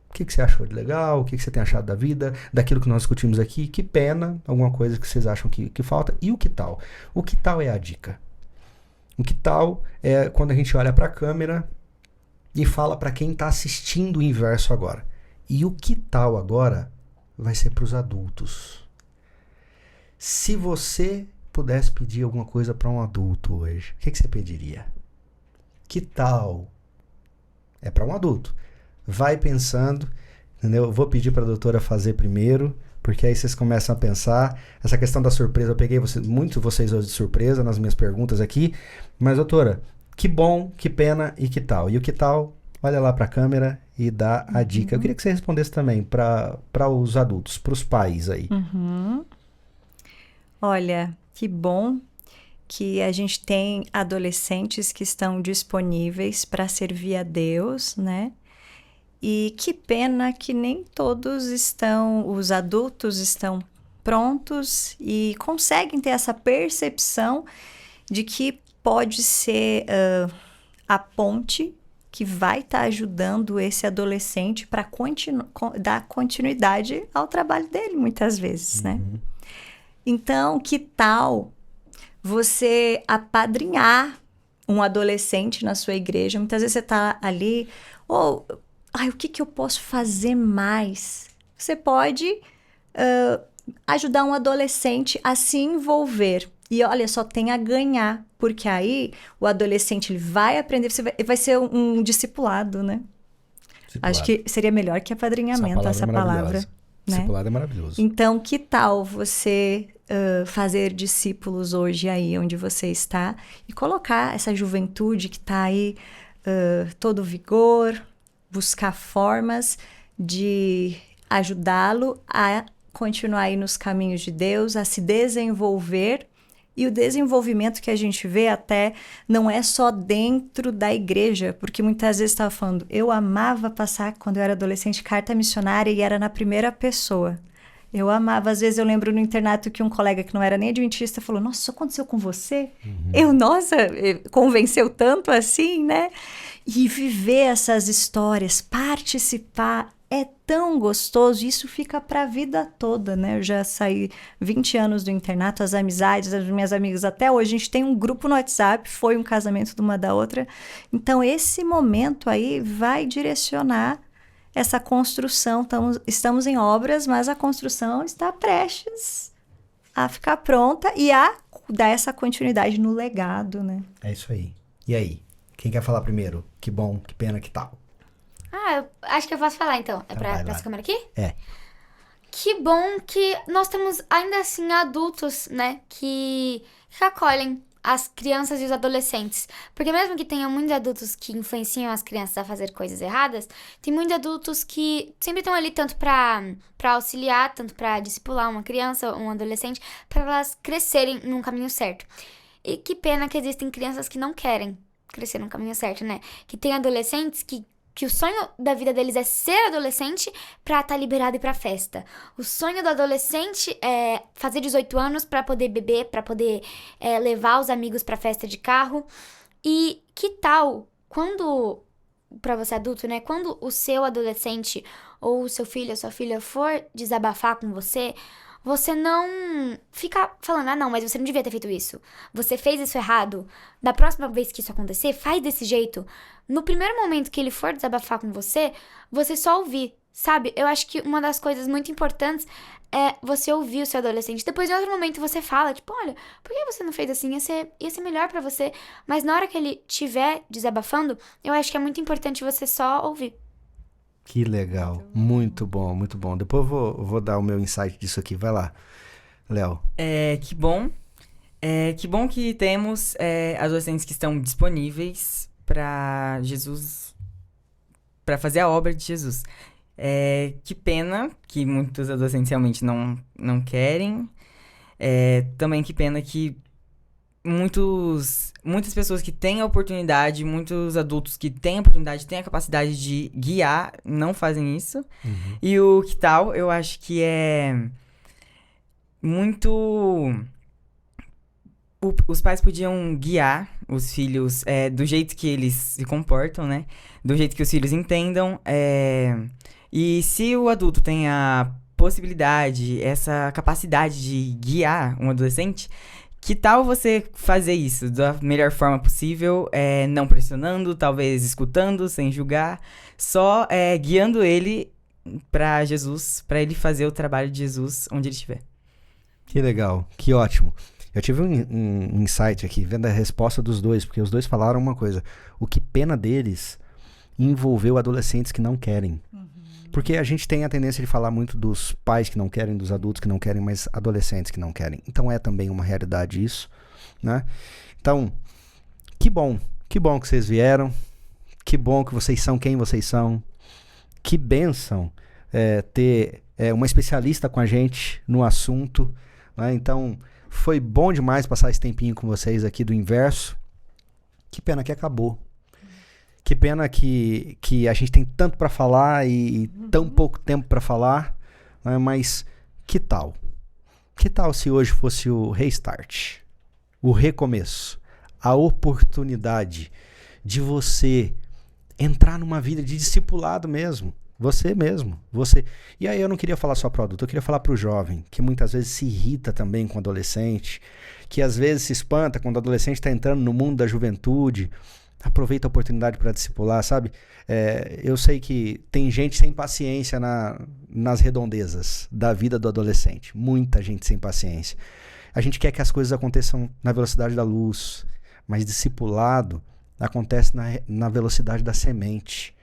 O que você achou de legal? O que você tem achado da vida? Daquilo que nós discutimos aqui? Que pena, alguma coisa que vocês acham que falta? E o que tal? O que tal é a dica. O que tal é quando a gente olha para a câmera e fala para quem está assistindo o inverso agora. E o que tal agora vai ser para os adultos. Se você pudesse pedir alguma coisa para um adulto hoje, o que você pediria? Que tal? É para um adulto. Vai pensando, entendeu? Eu vou pedir para a doutora fazer primeiro, porque aí vocês começam a pensar. Essa questão da surpresa, eu peguei muito vocês hoje de surpresa nas minhas perguntas aqui. Mas, doutora, que bom, que pena e que tal? E o que tal? Olha lá para a câmera e dá a dica. Eu queria que você respondesse também para os adultos, para os pais aí.
Olha, que bom que a gente tem adolescentes que estão disponíveis para servir a Deus, né? E que pena que nem todos os adultos estão prontos e conseguem ter essa percepção de que pode ser a ponte que vai estar ajudando esse adolescente para dar continuidade ao trabalho dele, muitas vezes, né? Então, que tal você apadrinhar um adolescente na sua igreja? Muitas vezes você está ali, o que eu posso fazer mais? Você pode ajudar um adolescente a se envolver. E olha, só tem a ganhar, porque aí o adolescente ele vai aprender, vai ser um discipulado, né? Acho que seria melhor que apadrinhamento essa palavra. Né?
Discipulado é maravilhoso.
Então, que tal você fazer discípulos hoje aí onde você está e colocar essa juventude que está aí todo vigor, buscar formas de ajudá-lo a continuar aí nos caminhos de Deus, a se desenvolver. E o desenvolvimento que a gente vê até não é só dentro da igreja, porque muitas vezes estava falando, eu amava passar, quando eu era adolescente, carta missionária e era na primeira pessoa. Eu amava, às vezes eu lembro no internato que um colega que não era nem adventista falou, nossa, isso aconteceu com você? Convenceu tanto assim, né? E viver essas histórias, participar, é tão gostoso, isso fica para a vida toda, né? Eu já saí 20 anos do internato, as amizades, as minhas amigas até hoje, a gente tem um grupo no WhatsApp, foi um casamento de uma da outra. Então, esse momento aí vai direcionar essa construção. Estamos em obras, mas a construção está prestes a ficar pronta e a dar essa continuidade no legado, né?
É isso aí. E aí? Quem quer falar primeiro? Que bom, que pena, que tal?
Eu acho que eu posso falar, então. É pra essa câmera aqui?
É.
Que bom que nós temos, ainda assim, adultos, né? Que acolhem as crianças e os adolescentes. Porque mesmo que tenha muitos adultos que influenciam as crianças a fazer coisas erradas, tem muitos adultos que sempre estão ali tanto pra auxiliar, tanto pra discipular uma criança ou um adolescente, para elas crescerem num caminho certo. E que pena que existem crianças que não querem crescer num caminho certo, né? Que tem adolescentes que o sonho da vida deles é ser adolescente pra estar liberado e ir pra festa. O sonho do adolescente é fazer 18 anos pra poder beber, pra poder levar os amigos pra festa de carro. E que tal, pra você adulto, né? Quando o seu adolescente ou o seu filho ou sua filha for desabafar com você não fica falando, não, mas você não devia ter feito isso. Você fez isso errado. Da próxima vez que isso acontecer, faz desse jeito. No primeiro momento que ele for desabafar com você só ouvir, sabe? Eu acho que uma das coisas muito importantes é você ouvir o seu adolescente. Depois, em outro momento, você fala, tipo, olha, por que você não fez assim? Ia ser melhor pra você. Mas na hora que ele estiver desabafando, eu acho que é muito importante você só ouvir.
Que legal. Muito bom, muito bom. Depois eu vou dar o meu insight disso aqui. Vai lá, Léo.
Que bom. Que bom que temos adolescentes que estão disponíveis para Jesus, para fazer a obra de Jesus. Que pena que muitos adolescentes realmente não querem. Também que pena que muitas pessoas que têm a oportunidade, muitos adultos que têm a oportunidade, têm a capacidade de guiar, não fazem isso.
Uhum.
E o que tal, eu acho que é muito... Os pais podiam guiar os filhos do jeito que eles se comportam, né? Do jeito que os filhos entendam. E se o adulto tem a possibilidade, essa capacidade de guiar um adolescente, que tal você fazer isso da melhor forma possível, não pressionando, talvez escutando, sem julgar, só guiando ele para Jesus, para ele fazer o trabalho de Jesus onde ele estiver.
Que legal, que ótimo. Eu tive um insight aqui, vendo a resposta dos dois, porque os dois falaram uma coisa. O que pena deles envolveu adolescentes que não querem. Porque a gente tem a tendência de falar muito dos pais que não querem, dos adultos que não querem, mas adolescentes que não querem. Então é também uma realidade isso, né? Então, que bom que vocês vieram, que bom que vocês são quem vocês são, que bênção ter uma especialista com a gente no assunto, né? Então, foi bom demais passar esse tempinho com vocês aqui do Inverso. Que pena que acabou. Que pena que a gente tem tanto para falar e tão pouco tempo para falar, né? Mas que tal? Que tal se hoje fosse o restart, o recomeço, a oportunidade de você entrar numa vida de discipulado mesmo? Você mesmo, você. E aí eu não queria falar só para o adulto, eu queria falar para o jovem, que muitas vezes se irrita também com o adolescente, que às vezes se espanta quando o adolescente está entrando no mundo da juventude. Aproveita a oportunidade para discipular, sabe? Eu sei que tem gente sem paciência nas redondezas da vida do adolescente. Muita gente sem paciência. A gente quer que as coisas aconteçam na velocidade da luz, mas discipulado acontece na velocidade da semente.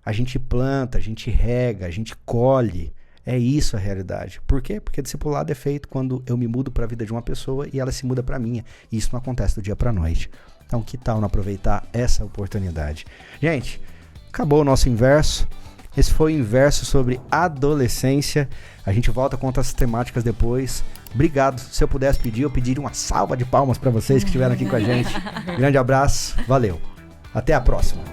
A gente planta, a gente rega, a gente colhe. É isso a realidade. Por quê? Porque discipulado é feito quando eu me mudo para a vida de uma pessoa e ela se muda para a minha. E isso não acontece do dia para a noite. Então, que tal não aproveitar essa oportunidade? Gente, acabou o nosso Inverso. Esse foi o Inverso sobre adolescência. A gente volta com outras temáticas depois. Obrigado. Se eu pudesse pedir, eu pediria uma salva de palmas para vocês que estiveram aqui com a gente. Grande abraço. Valeu. Até a próxima.